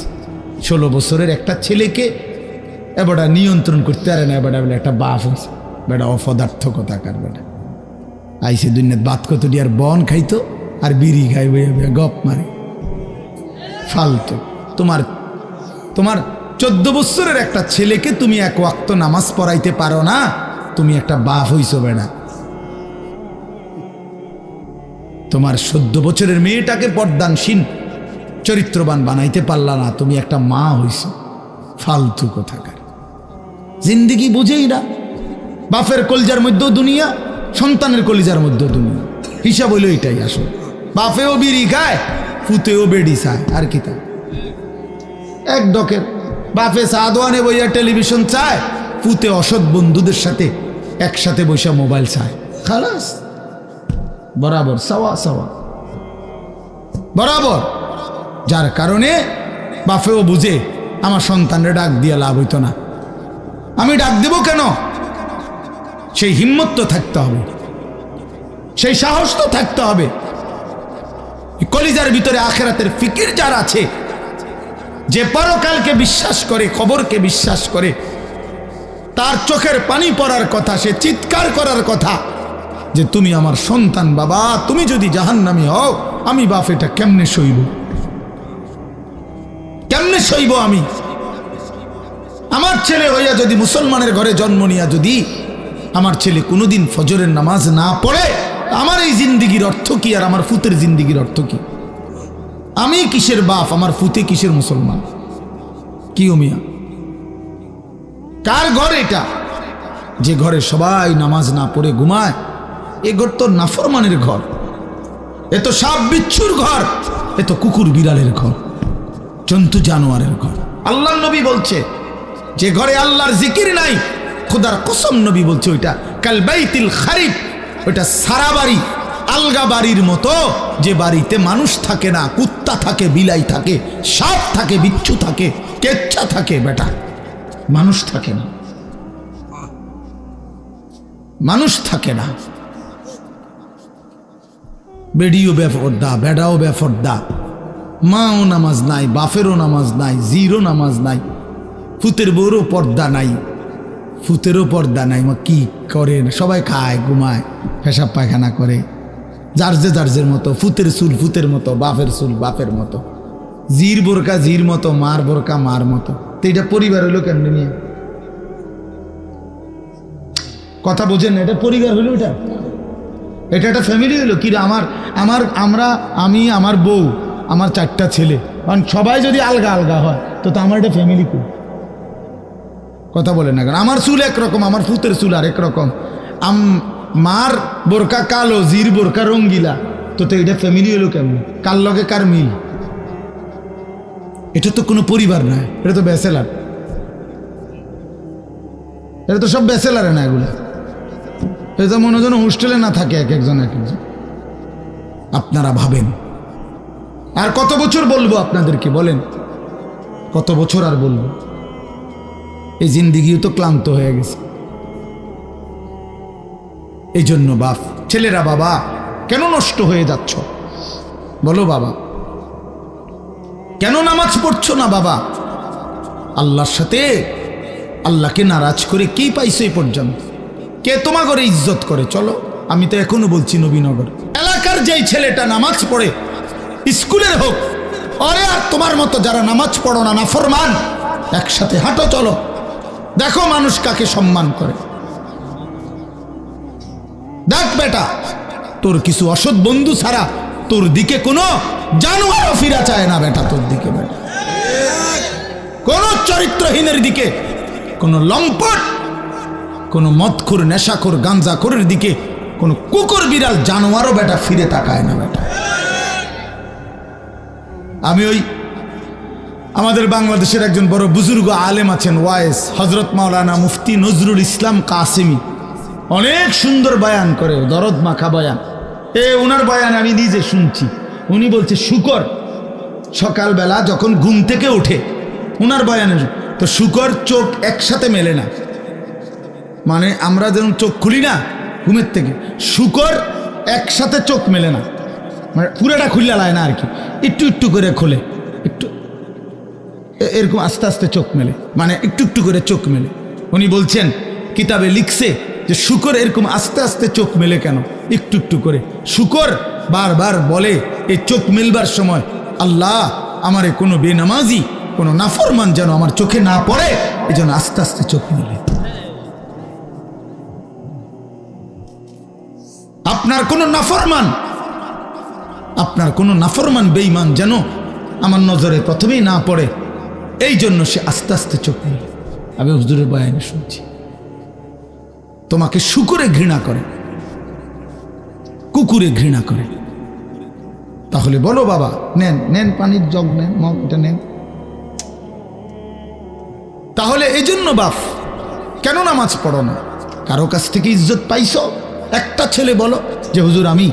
16 বছরের একটা ছেলেকে এবারটা নিয়ন্ত্রণ করতে পারে না। এবারটা বলে একটা বাপ হয়েছে, বেটা অপদার্থ কথাকার বেটা আইসে দুনিয়াত বাত কত আর বন খাইতো আর বিড়ি খাইবে গপ মারে ফালতু। তোমার 14 বছরের একটা ছেলেকে তুমি এক ওয়াক্ত নামাজ পড়াইতে পারো না, তুমি একটা বাপ হইছো বেটা। তোমার 14 বছরের মেয়েটাকে পর্দানসীন চরিত্রবান বানাইতে পারলা না, তুমি একটা মা হইছো। ফালতু কোথাকার, জিন্দিগি বুঝেই না। বাপের কলিজার মধ্যেও দুনিয়া, সন্তানের কলিজার মধ্যেও দুনিয়া। হিসাব হইল এটাই আসলে। বাপেও বিড়ি খায়, ফুতেও বেড়ি চায়, আর কি তা এক ডকের। বাপে চা দোয়ানে বইয়া টেলিভিশন চায়, ফুতে অসৎ বন্ধুদের সাথে একসাথে বসে মোবাইল চায়। খালাস, বরাবর সাওয়া সাওয়া বরাবর। যার কারণে বাপেও বুঝে আমার সন্তানরে ডাক দিয়ে লাভ হইতো না, আমি ডাক দেব কেন? সেই হিম্মত তো থাকতে হবে, সেই সাহস তো থাকতে হবে। কলিজার ভিতরে আখিরাতের ফিকির যার আছে, যে পরকালকে বিশ্বাস করে, খবরকে বিশ্বাস করে, তার চোখের পানি পড়ার কথা, সে চিৎকার করার কথা যে তুমি আমার সন্তান বাবা, তুমি যদি জাহান্নামী হও, আমি বাপ এটা কেমনে সইব? কেমনে সইব আমি? আমার ছেলে হইয়া যদি মুসলমানের ঘরে জন্ম নিয়া যদি আমার ছেলে কোনোদিন ফজরের নামাজ না পড়ে, আমার এই জিন্দিগির অর্থ কি? আর আমার ফুতের জিন্দিগির অর্থ কি? আমি কিসের বাপ, আমার ফুতে কিসের মুসলমান? কি মিয়া, কার ঘর এটা? যে ঘরে সবাই নামাজ না পড়ে ঘুমায়, এ ঘর তো নাফরমানের ঘর, এ তো সাপ বিচ্ছুর ঘর, এ তো কুকুর বিড়ালের ঘর, জন্তু জানোয়ারের ঘর। আল্লাহর নবী বলছে যে ঘরে আল্লাহর জিকির নাই, খোদার কসম নবী বলছে ওইটা কাল বাইতিল খারিব, ওইটা সারা বাড়ি, আলগা বাড়ির মতো। যে বাড়িতে মানুষ থাকে না, কুত্তা থাকে, বিলাই থাকে, সাপ থাকে, বিচ্ছু থাকে, কেচ্ছা থাকে, বেটা মানুষ থাকে না, মানুষ থাকে না। বেডিও বেফরদা, বেডাও বেফরদা, মাও নামাজ নাই, বাপেরও নামাজ নাই, জিরও নামাজ নাই, ফুতের বউরও পর্দা নাই, ফুতেরও পর্দা নাই। মা কি করে? সবাই খায়, ঘুমায়, পেশাব পায়খানা করে, যার মতো। ফুতের চুল ফুতের মতো, বাপের চুল বাপের মতো, জির বোরকা জির মতো, মার বোরকা মার মতো। তো এটা পরিবার হইলো কেমনি নিয়ে? কথা বোঝেন না? এটা পরিবার হইলো? এটা একটা ফ্যামিলি হইলো কি? আমি, আমার বউ, আমার 4টা ছেলে, কারণ সবাই যদি আলগা আলগা হয় তো আমার এটা ফ্যামিলি কই? কথা বলেন না কেন? আমার চুল একরকম, আমার ফুতের চুল আর একরকম, মার বোরকা কালো, জির বোরকা রঙ্গিলা, তো এটা ফ্যামিলি হলো কেমন? কার লগে কার মিল? এটা তো কোনো পরিবার না, এটা তো ব্যাচেলার, এটা তো সব ব্যাচেলারে না, এগুলা এটা মনে হয় যেন হোস্টেলে না থাকে এক একজন। আপনারা ভাবেন আর কত বছর বলবো আপনাদেরকে? বলেন কত বছর আর বলবো? এই জিন্দিগিও তো ক্লান্ত হয়ে গেছে। এই জন্য বাপ, ছেলেরা বাবা কেন নষ্ট হয়ে যাচ্ছ? বলো বাবা, কেন নামাজ পড়ছো না বাবা? আল্লাহর সাথে আল্লাহকে নারাজ করে কি পাইছো এই পর্যন্ত? কে তোমার ঘরে ইজ্জত করে? চলো, আমি তো এখনো বলছি নবীনগর এলাকার যেই ছেলেটা নামাজ পড়ে, স্কুলের হোক, আরে আর তোমার মতো যারা নামাজ পড়ো না, নাফরমান, একসাথে হাঁটো, চলো, দেখো মানুষ কাকে সম্মান করে। দেখ বেটা, তোর কিছু অসৎ বন্ধু ছাড়া তোর দিকে কোনো জানোয়ারও ফিরা চায় না বেটা, তোর দিকে বেটা, কোন চরিত্রহীনের দিকে, কোন লম্পট, কোন মদখোর, নেশাখোর, গাঞ্জাখোরের দিকে কোন কুকুর বিড়াল জানোয়ারও বেটা ফিরে তাকায় না বেটা। আমি আমাদের বাংলাদেশের একজন বড় বুজুর্গ আলেম আছেন, ওয়াইস হজরত মাওলানা মুফতি নজরুল ইসলাম কাসেমি, অনেক সুন্দর বয়ান করে, দরদ মাখা বয়ান। ওনার বয়ান আমি নিজে শুনছি, উনি বলছে শুকর সকালবেলা যখন ঘুম থেকে ওঠে, উনার বয়ানে তো শুকর চোখ একসাথে মেলে না, মানে আমরা যেমন চোখ খুলি না ঘুমের থেকে, শুকর একসাথে চোখ মেলে না, মানে পুরাটা খুললে লায় না আর কি, একটু একটু করে খোলে, একটু এরকম আস্তে আস্তে চোখ মেলে, মানে একটু একটু করে চোখ মেলে। উনি বলছেন কিতাবে লিখছে যে শুকর এরকম আস্তে আস্তে চোখ মেলে কেন, একটু একটু করে। শুকর বারবার বলে এই চোখ মেলবার সময়, আল্লাহ আমারে কোনো বেনামাজি কোনো নাফরমান যেন আমার চোখে না পড়ে, এই জন্য আস্তে আস্তে চোখ মেলে। আপনার কোনো নাফরমান বেঈমান যেন আমার নজরে প্রথমেই না পড়ে, এই জন্য সে আস্তে আস্তে চোখ মেলে। আমি হুজুরের বয়ানে শুনছি তোমাকে শুকরে ঘৃণা করে, কুকুরে ঘৃণা করে। তাহলে বলো বাবা, নেন নেন পানির জগ নেন, মগ এটা নেন। তাহলে এই জন্য বাপ কেন নামাজ পড়ো না? কারো কাছ থেকে ইজ্জত পাইছো? একটা ছেলে বলো যে হুজুর আমি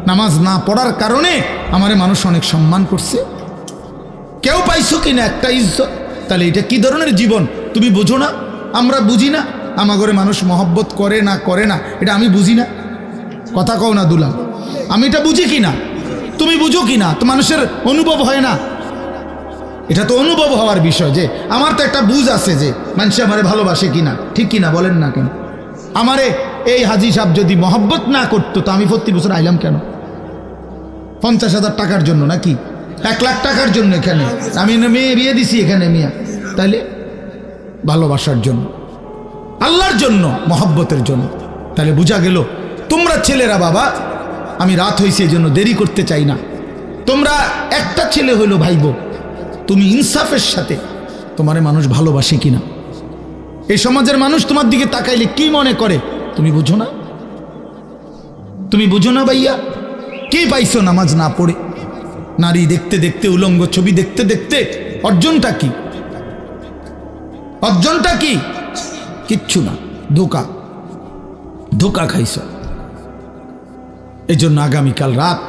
নামাজ না পড়ার কারণে আমারে মানুষ অনেক সম্মান করছে? কেউ পাইছো কিনা একটা ইজ্জত? তাহলে এটা কি ধরনের জীবন তুমি বুঝো না? আমরা বুঝি না আমার ঘরে মানুষ মহব্বত করে না এটা আমি বুঝি না? কথা কও না দুলাম, আমি এটা বুঝি কিনা, তুমি বুঝো কিনা? তো মানুষের অনুভব হয় না? এটা তো অনুভব হওয়ার বিষয় যে আমার তো একটা বুঝ আছে যে মানুষ আমারে ভালোবাসে কিনা, ঠিক কিনা বলেন না কেন? আমারে এই হাজি সাহেব যদি মহব্বত না করতো তো আমি প্রতি বছর আইলাম কেন? 50,000 টাকার জন্য নাকি 1 লাখ টাকার জন্য? এখানে আমি মেয়ে বিয়ে দিছি এখানে মিয়া, তাইলে ভালোবাসার জন্য, আল্লাহর জন্য, মহব্বতের জন্য। তাহলে বোঝা গেল তোমরা ছেলেরা বাবা, আমি রাত হয়েছে এই জন্য দেরি করতে চাই না, তোমরা একটা ছেলে হইলো ভাইবো, তুমি ইনসাফের সাথে তোমারে মানুষ ভালোবাসে কিনা, এই সমাজের মানুষ তোমার দিকে তাকাইলে কি মনে করে তুমি বুঝো না? তুমি বুঝো না ভাইয়া? কি পাইছো নামাজ না পড়ে? নারী দেখতে দেখতে, উলঙ্গ ছবি দেখতে দেখতে অর্জনটা কি? অর্জনটা কি? কিচ্ছু না, ধোকা খাইছ। এই জন্য আগামীকাল রাত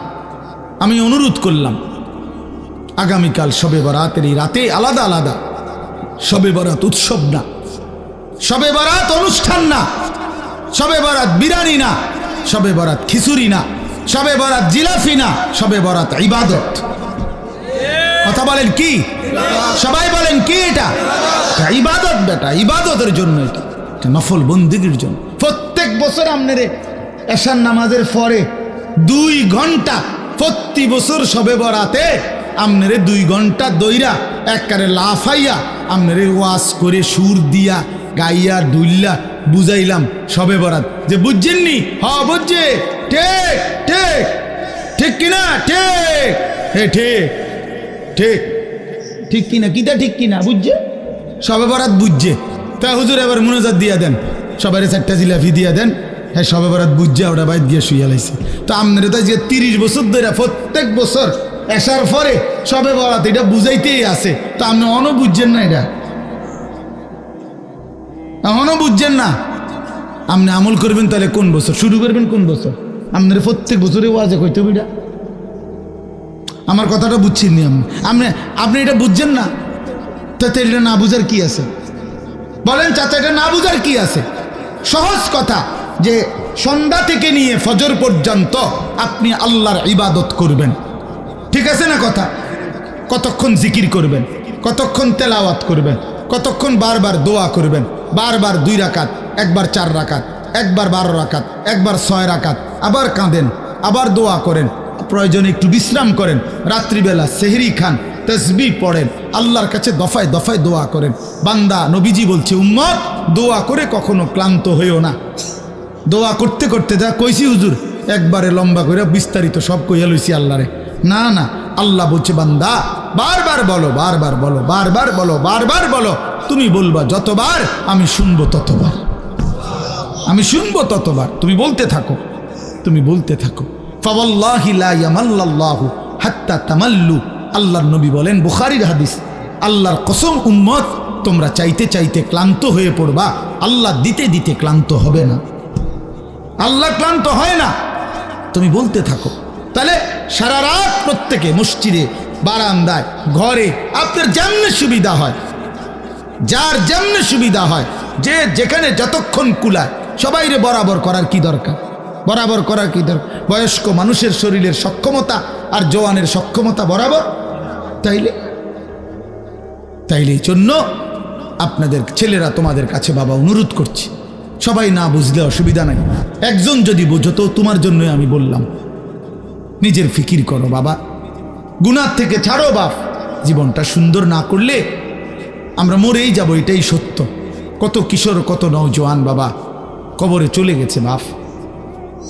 আমি অনুরোধ করলাম, আগামীকাল শবে বরাতের এই রাতে আলাদা আলাদা, শবে বরাত উৎসব না, শবে বরাত অনুষ্ঠান না, শবে বরাত বিরিয়ানি না, শবে বরাত খিচুড়ি না, শবে বরাত জিলাফি না, শবে বরাত ইবাদত। কথা বলেন কি? সবাই বলেন কি? এটা ইবাদত বেটা, ইবাদতের জন্য, এটা নফল বন্দেগীর জন্য। প্রত্যেক বছর আপনারে এশার নামাজের পরে 2 ঘন্টা প্রতি বছর শবে বরাতে আপনারে 2 ঘন্টা দইরা একবারে লাফাইয়া আপনারে ওয়াজ করে সুর দিয়া গাইয়া দুইল্লা বুঝাইলাম শবে বরাত, যে বুঝছেননি? হ্যাঁ বুঝছে, ঠিক ঠিক ঠিক কিনা? ঠিক হে ঠিক ঠিক ঠিক কিনা? কিটা ঠিক কিনা? বুঝছে শবে বরাত বুঝছে। তা হুজুর এবার মুনাজাত দিয়া দেন, সবাই 4টা জিলাফি দিয়া দেন, হ্যাঁ শবে বরাত বুঝছে, ওটা বাইর গিয়ে শুইয়া লাইছে। তো আপনারা তো যে 30 বছর ধরে প্রত্যেক বছর এসার পরে শবে বরাত এটা বুঝাইতেই আছে, তো আপনি অনও বুঝছেন না? এটা এমনও বুঝছেন না? আপনি আমল করবেন তাহলে কোন বছর শুরু করবেন? কোন বছর? আপনার প্রত্যেক বছরে ওয়াজে কইতে হবে। এটা আমার কথাটা বুঝছেন নি আপনি? আপনি এটা বুঝছেন না? তাতে এটা না বুঝার কি আছে? বলেন চাচা, এটা না বুঝার কি আছে? সহজ কথা যে সন্ধ্যা থেকে নিয়ে ফজর পর্যন্ত আপনি আল্লাহর ইবাদত করবেন, ঠিক আছে না কথা? কতক্ষণ জিকির করবেন, কতক্ষণ তেলাওয়াত করবেন, কতক্ষণ বারবার দোয়া করবেন, বারবার 2 রাকাত, একবার 4 রাকাত, একবার 12 রাকাত, একবার 6 রাকাত, আবার কাঁদেন, আবার দোয়া করেন, প্রয়োজনে একটু বিশ্রাম করেন, রাত্রিবেলা সেহরি খান, তসবিহ পড়েন, আল্লাহর কাছে দফায় দফায় দোয়া করেন। বান্দা নবীজি বলছে, উম্মত দোয়া করে কখনো ক্লান্ত হইও না। দোয়া করতে করতে যা কইছি হুজুর একবারে লম্বা করে বিস্তারিত সব কইয়া লইছি আল্লাহরে, না না, আল্লাহ বলছে বান্দা বারবার বলো, বারবার বলো, বারবার বলো, বারবার বলো, তুমি বলবা যতবার আমি শুনবো ততবার, আমি শুনবো ততবার, তুমি বলতে থাকো, তুমি বলতে থাকো। ফাওয়াল্লাহি লা ইয়ামাল্লাল্লাহু হাত্তা তামাল্লু, আল্লাহর নবী বলেন, বুখারীর হাদিস, আল্লাহর কসম উম্মত তোমরা চাইতে চাইতে ক্লান্ত হয়ে পড়বা, আল্লাহ দিতে দিতে ক্লান্ত হবে না, আল্লাহ ক্লান্ত হয় না, তুমি বলতে থাকো। তাহলে সারা রাত প্রত্যেকে মসজিদে, বারান্দায়, ঘরে, আপনার যেমনি সুবিধা হয়, যার যেমনি সুবিধা হয়, যে যেখানে যতক্ষণ কুলায়, সবাইরে বরাবর করার কি দরকার? বরাবর করার কি দরকার? বয়স্ক মানুষের শরীরের সক্ষমতা আর জওয়ানের সক্ষমতা বরাবর। তাইলে এই জন্য আপনাদের ছেলেরা তোমাদের কাছে বাবা অনুরোধ করছি, সবাই না বুঝলে অসুবিধা নাই, একজন যদি বুঝো তো তোমার জন্যই আমি বললাম, নিজের ফিকির করো বাবা, গুনাহ থেকে ছাড়ো বাপ। জীবনটা সুন্দর না করলে আমরা মরেই যাব, এটাই সত্য। কত কিশোর, কত নওজোয়ান বাবা কবরে চলে গেছে বাপ।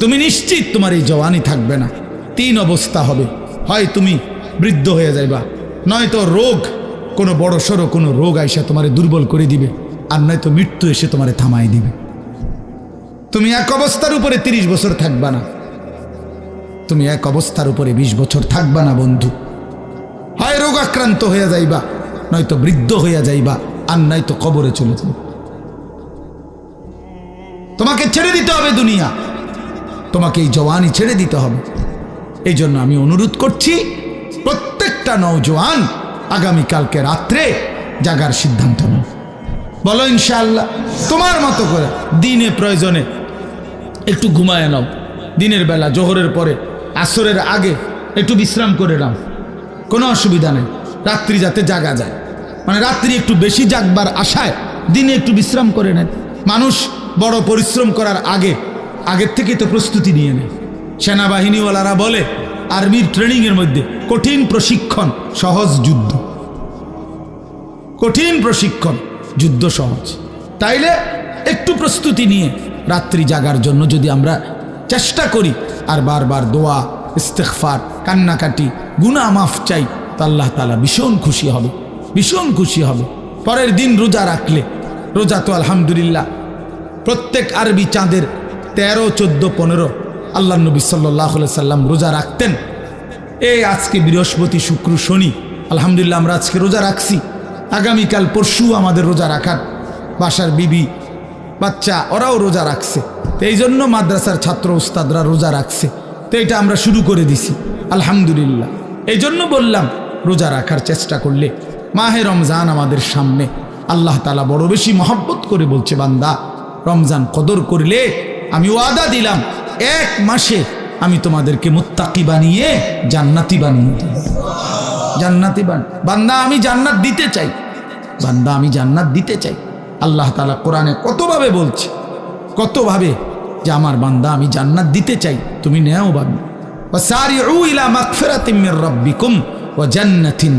তুমি নিশ্চিত তোমার এই জওয়ানি থাকবে না, 3 অবস্থা হবে, হয় তুমি বৃদ্ধ হয়ে যাইবা, নয়তো রোগ, কোনো বড় সড়ো কোনো রোগ আইসা তোমারে দুর্বল করে দিবে, আর নয়তো মৃত্যু এসে তোমারে থামাই দিবে। তুমি এক অবস্থার উপরে 30 বছর থাকবা না, তুমি এক অবস্থার উপরে 20 বছর থাকবা না বন্ধু। হয় রোগ আক্রান্ত হয়ে যাইবা, নয়তো বৃদ্ধ হইয়া যাইবা, আর নয়তো কবরে চলে যাইবা। তোমাকে ছেড়ে দিতে হবে দুনিয়া, তোমাকে এই জওয়ানি ছেড়ে দিতে হবে। এই জন্য আমি অনুরোধ করছি প্রত্যেকটা নওজোয়ান আগামীকালকে রাত্রে জাগার সিদ্ধান্ত নাও। বলো ইনশাআল্লাহ। তোমার মতো করে দিনে প্রয়োজনে একটু ঘুমায় নাও, দিনের বেলা জোহরের পরে আসরের আগে একটু বিশ্রাম করে নাও, কোনো অসুবিধা নেই। রাত্রি যাতে জাগা যায়, মানে রাত্রি একটু বেশি জাগবার আশায় দিনে একটু বিশ্রাম করে নেন। মানুষ বড় পরিশ্রম করার আগের থেকে তো প্রস্তুতি নিয়ে নেয়। সেনাবাহিনীওয়ালারা বলে আর্মির ট্রেনিংয়ের মধ্যে কঠিন প্রশিক্ষণ, সহজ যুদ্ধ। কঠিন প্রশিক্ষণ, যুদ্ধ সহজ। তাইলে একটু প্রস্তুতি নিয়ে রাত্রি জাগার জন্য যদি আমরা চেষ্টা করি, আর বারবার দোয়া, ইস্তেগফার, কান্নাকাটি, গুনাহ মাফ চাই, তো আল্লাহ তাআলা ভীষণ খুশি হবে, ভীষণ খুশি হবে। পরের দিন রোজা রাখলে, রোজা তো আলহামদুলিল্লাহ প্রত্যেক আরবি চাঁদের 13, 14, 15 আল্লাহ নবী সাল্লাল্লাহু আলাইহি সাল্লাম রোজা রাখতেন। এই আজকে বৃহস্পতি, শুক্র, শনি, আলহামদুলিল্লাহ আমরা আজকে রোজা রাখছি। আগামীকাল পরশু আমাদের রোজা রাখার, বাসার বিবি বাচ্চা ওরাও রোজা রাখছে, তো এই জন্য মাদ্রাসার ছাত্র উস্তাদরা রোজা রাখছে, তো এটা আমরা শুরু করে দিছি আলহামদুলিল্লাহ। এই জন্য বললাম রোজা রাখার চেষ্টা করলে, মাহে রমজান আমাদের সামনে, আল্লাহ তাআলা বড় বেশি মহব্বত করে বলছে, বান্দা রমজান কদর করলে আমি ওয়াদা দিলাম 1 মাসে আমি তোমাদেরকে মুত্তাকি বানিয়ে জান্নাতি বানিয়ে দেব। জান্নাতি বান্দা আমি জান্নাত দিতে চাই, বান্দা আমি জান্নাত দিতে চাই। আল্লাহ তাআলা কোরআনে কতভাবে বলছে, কতভাবে যে আমার বান্দা আমি জান্নাত দিতে চাই, তুমি নেও বান্দা। ওয়াসারিউ ইলা মাগফিরাতিম মির রাব্বিকুম ওয়া জান্নাতিন,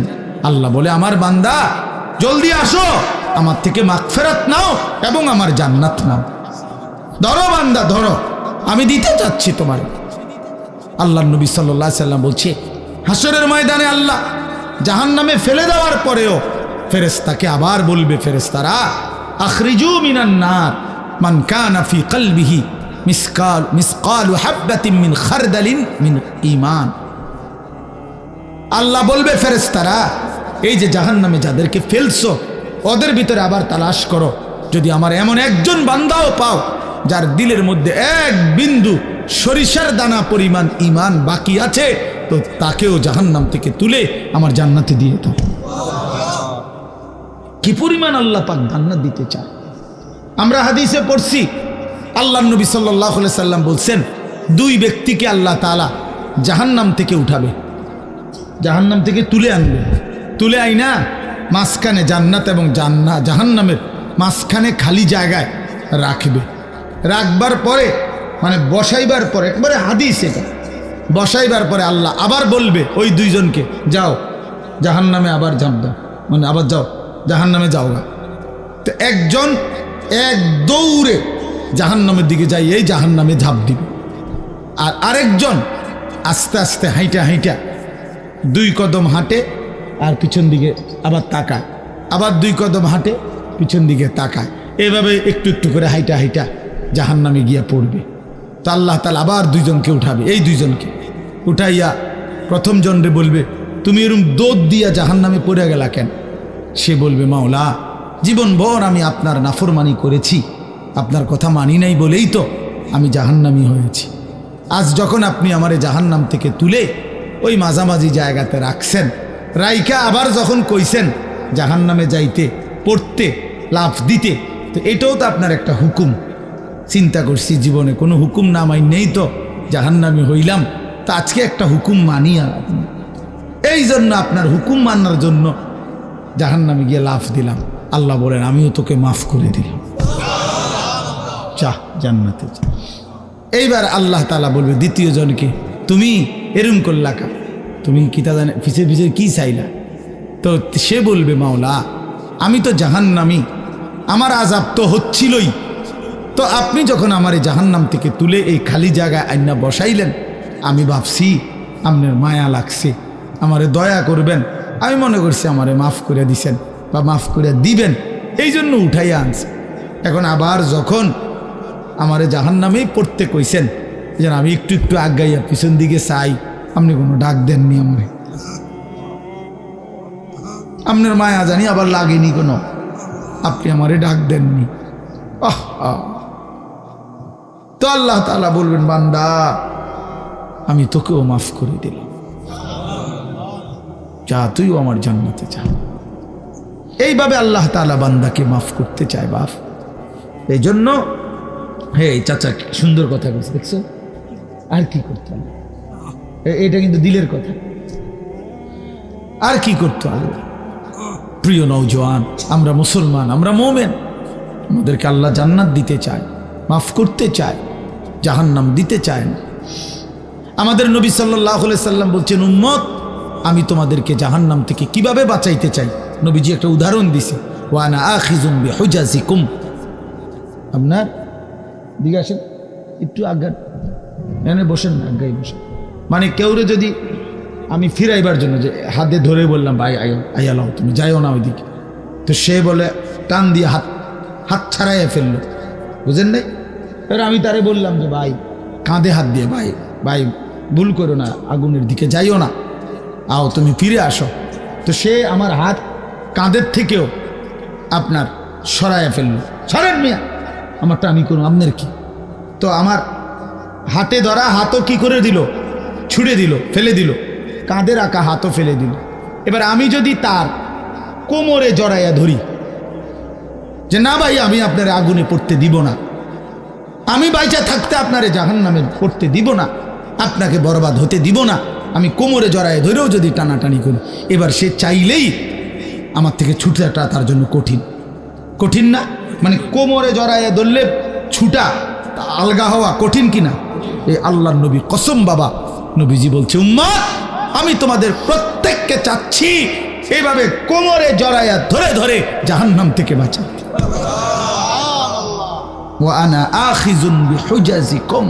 আল্লাহ বলে আমার বান্দা জলদি আসো, আমার থেকে মাগফিরাত নাও এবং আমার জান্নাত নাও। ধরো বান্দা ধরো, আমি দিতে চাচ্ছি তোমার। আল্লাহ নবী সাল্লাল্লাহু আলাইহি সাল্লাম বলছে, হাসরের ময়দানে আল্লাহ জাহান্নামে ফেলে দেওয়ার পরেও ফেরেশতাকে আবার বলবে, ফেরেশতারা আখরিজু মিনান নার মান কানা ফি কলবিহি মিসকালু হাববাতিন মিন খারদালিন মিন ঈমান। আল্লাহ বলবে ফেরেশতারা, এই যে জাহান্নামে যাদেরকে ফেলছো ওদের ভিতরে আবার তালাশ করো, যদি আমার এমন একজন বান্দাও পাও যার দিলের মধ্যে 1 বিন্দু সরিষার দানা পরিমাণ ঈমান বাকি আছে, তো তাকেও জাহান্নাম থেকে তুলে আমার জান্নাতে দিয়ে দাও। কি পরিমাণ আল্লাহ পাক জান্নাত দিতে চায়। আমরা হাদিসে পড়ছি, আল্লাহ নবী সাল্লাল্লাহু আলাইহি সাল্লাম বলছেন, 2 ব্যক্তিকে আল্লাহ তাআলা জাহান্নাম থেকে উঠাবে, জাহান্নাম থেকে তুলে আনবে, তুলে আইনা মাঝখানে জান্নাত এবং জাহান্নামের মাঝখানে খালি জায়গায় রাখবে। রাখবার পরে মানে বসাইবার পরে, একবারে হাদিস এটা, বসাইবার পরে আল্লাহ আবার বলবে ওই 2 জনকে, যাও জাহান্নামে আবার ঝাঁপ দাও, মানে আবার যাও জাহান্নামে যাও গা। তো একজন এক দৌড়ে জাহান্নামের দিকে যাই, এই জাহান্নামে ঝাঁপ দিবে, আর আরেকজন আস্তে আস্তে হাইটা হাইটা 2 কদম হাঁটে আর পিছন দিকে আবার তাকায়, আবার 2 কদম হাঁটে পিছন দিকে তাকায়, এভাবে একটু একটু করে হাইটা হাইটা জাহান্নামে গিয়া পড়বে। তো আল্লাহ তাআলা আবার 2 জনকে উঠাবে, এই 2 জনকে উঠাইয়া প্রথম জনরে বলবে, তুমি এরকম দৌড় দিয়া জাহান্নামে পড়ে গেলা কেন? সে বলবে, মাওলা জীবনভর আমি আপনার নাফরমানি করেছি, আপনার কথা মানি নাই বলেই তো আমি জাহান্নামী হয়েছি। আজ যখন আপনি আমারে জাহান্নাম থেকে তুলে ওই মাঝামাঝি জায়গাতে রাখছেন, রাইখা আবার যখন কইছেন জাহান্নামে যাইতে, পড়তে, লাফ দিতে, তো এটাও তো আপনার একটা হুকুম। চিন্তা করছি জীবনে কোনো হুকুম না নেই তো জাহান্নামে হইলাম, তা আজকে একটা হুকুম মানি। আর এই জন্য আপনার হুকুম মানার জন্য জাহান্নামে গিয়ে লাফ দিলাম। আল্লাহ বলেন আমিও তোকে মাফ করে দিলাম, যা জান্নাতে যা। এইবার আল্লাহ তাআলা বলবে দ্বিতীয় জনকে, তুমি এরম করলা কা, তুমি কি তা জানে পিছে পিছে কি চাইলা? তো সে বলবে মাওলা আমি তো জাহান্নামী, আমার আযাব তো হচ্ছিলই, তো আপনি যখন আমার এই জাহান্নাম থেকে তুলে এই খালি জায়গায় আইনা বসাইলেন, আমি ভাবছি আপনার মায়া লাগছে, আমারে দয়া করবেন, আমি মনে করছি আমারে মাফ করে দিছেন বা মাফ করে দিবেন, এই জন্য উঠাইয়া আনছে। এখন আবার যখন আমারে জাহান্নামেই পড়তে কইছেন, যেন আমি একটু একটু আগাইয়া পিছন দিকে চাই, আপনি কোনো ডাক দেননি আমারে, আপনার মায়া জানি আবার লাগেনি কোনো, আপনি আমারে ডাক দেননি। তো আল্লাহ তাআলা বলবেন বান্দা আমি তোকেও মাফ করে দিলাম, যা তুইও আমার জান্নাতে যা। এইভাবে আল্লাহ তাআলা বান্দাকে মাফ করতে চায় বাপ। এই জন্য হে চাচা সুন্দর কথা বলছে, দেখছো আর কি করতে হবে, এটা কিন্তু দিলের কথা, আর কি করতে হবে। প্রিয় নওজোয়ান, আমরা মুসলমান, আমরা মোমেন, আমাদেরকে আল্লাহ জান্নাত দিতে চায়, মাফ করতে চায়, জাহান্নাম দিতে চায় না। আমাদের নবী সাল্লাল্লাহু আলাইহি সাল্লাম বলছেন উম্মত আমি তোমাদেরকে জাহান্নাম থেকে কিভাবে বাঁচাইতে চাই। নবীজি একটা উদাহরণ দিছে, ওয়া আনা আখিযুম বিহুজাজিকুম। আপনার দিকে আসেন একটু আজ্ঞা, এখানে বসেন না, আজ্ঞায় বসেন। মানে কেউরে যদি আমি ফিরাইবার জন্য যে হাতে ধরে বললাম ভাই আয়ালাও তুমি যাইও না ওইদিকে, তো সে বলে টান দিয়ে হাত ছাড়াইয়া ফেললো, বুঝেন নাই? এবার আমি তারে বললাম যে ভাই কাঁধে হাত দিয়ে, ভাই ভাই ভুল করো না, আগুনের দিকে যাইও না, আও তুমি ফিরে আসো। তো সে আমার হাত কাঁধের থেকেও আপনার সরাইয়া ফেললো, সরেন মিয়া, আমারটা আমি করুন, আপনার কি? তো আমার হাতে ধরা হাতও কি করে দিল, ছুড়ে দিল, ফেলে দিল, কাঁধে রাখা হাতও ফেলে দিল। এবার আমি যদি তার কোমরে জড়াইয়া ধরি যে না ভাই আমি আপনার আগুনে পড়তে দিব না, আমি বাইচা থাকতে আপনারে জাহান্নামে পড়তে দিব না, আপনাকে বরবাদ হতে দিব না, আমি কোমরে জড়ায় ধরেও যদি টানাটানি করি, এবার সে চাইলেই আমার থেকে ছুটাটা তার জন্য কঠিন, কঠিন না? মানে কোমরে জড়ায় ধরলে ছুটা আলগা হওয়া কঠিন কিনা? এই আল্লাহর নবী কসম বাবা, নবীজি বলছে উম্মত আমি তোমাদের প্রত্যেককে চাচ্ছি এইভাবে কোমরে জড়ায়া ধরে ধরে জাহান্নাম থেকে বাঁচাতে। ওয়া আনা আখিযুন বিহুজাজিকুম।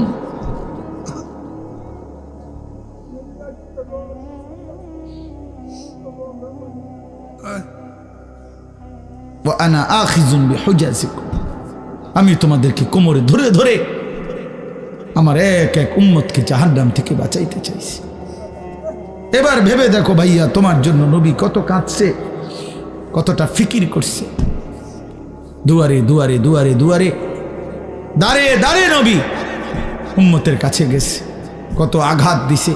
ওয়া আনা আখিযুন বিহুজাজিকুম, আমি তোমাদেরকে কোমরে ধরে ধরে আমার এক এক উম্মতকে জাহান্নাম থেকে বাঁচাইতে চাইছি। এবার ভেবে দেখো ভাইয়া, তোমার জন্য নবী কত কাঁদছে, কতটা ফিকির করছে। দুয়ারে দুয়ারে দুয়ারে দুয়ারে দাঁড়িয়ে দাঁড়িয়ে নবী উম্মতের কাছে গেছে, কত আঘাত দিছে,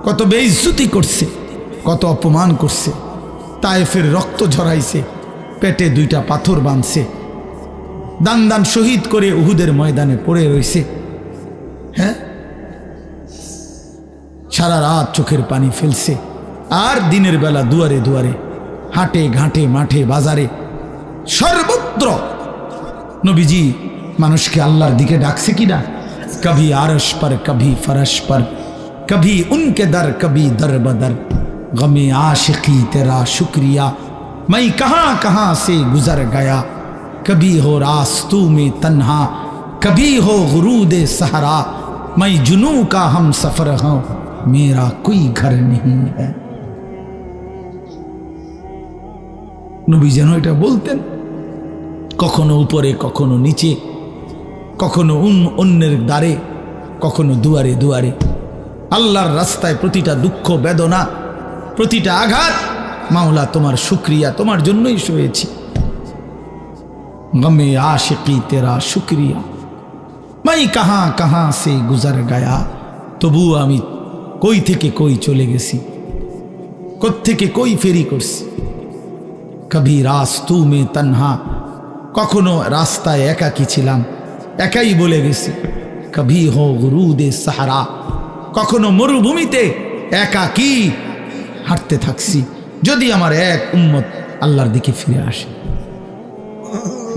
কত বেইজ্জতি করছে, কত অপমান করছে, তায়েফের রক্ত ঝরাইছে, পেটে দুইটা পাথর বাঁধছে, দান দান শহীদ করে উহুদের ময়দানে পড়ে রয়েছে। হ্যাঁ, সারা রাত চোখের পানি ফেলছে, আর দিনের বেলা দুয়ারে দুয়ারে, হাটে ঘাটে, মাঠে বাজারে, সর্বত্র নবীজি মানুষকে আল্লাহর দিকে ডাকছে কিনা? কভি আরশ পর, কভি ফরশ পর, কভি উনকে দর, কভি দর বদর, গমে आशिकी तेरा शुक्रिया, मैं कहाँ कहाँ से गुजर गया, कभी हो रास्तों में तन्हा, कभी हो गुरूद सहरा, मैं जुनू का हम सफर हूँ, मेरा कोई घर नहीं है। নবী যেন এটা বলতেন, কখনো উপরে, কখনো নিচে, কখনো অন্যের দ্বারে, কখনো দুয়ারে দুয়ারে, আল্লাহর রাস্তায় প্রতিটা দুঃখ বেদনা, প্রতিটা আঘাত, মাওলা তোমার শুকরিয়া, তোমার জন্যই সয়েছি। গমে आशिकी तेरा शुक्रिया, मैं कहाँ कहाँ से गुजर गया, তবুও আমি কই থেকে কই চলে গেছি, কোত্থেকে কই ফেরি করছি। কভি রাস্তু মে তনহা, কখনো রাস্তায় একাকী ছিলাম, একাই বলে গেছি। কভি হো গুরুদে সাহারা, কখনো মরুভূমিতে একাকী হাঁটতে থাকছি। যদি আমার এক উম্মত আল্লাহর দিকে ফিরে আসে,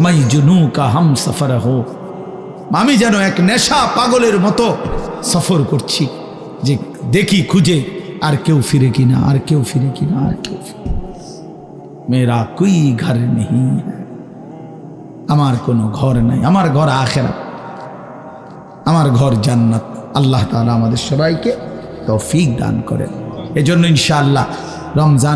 মাই জুনু কা হাম সফর হো, আমি যেন এক নেশা পাগলের মতো সফর করছি, যে দেখি খুঁজে আর কেউ ফিরে কিনা, আর কেউ ফিরে কিনা, আর কেউ ফিরে। মেরা কোই ঘর নেই, আমার কোনো ঘর নাই, আমার ঘর আখিরাত, আমার ঘর জান্নাত। আল্লাহ তাআলা আমাদের সবাইকে তৌফিক দান করেন। এজন্য ইনশাআল্লাহ রমজান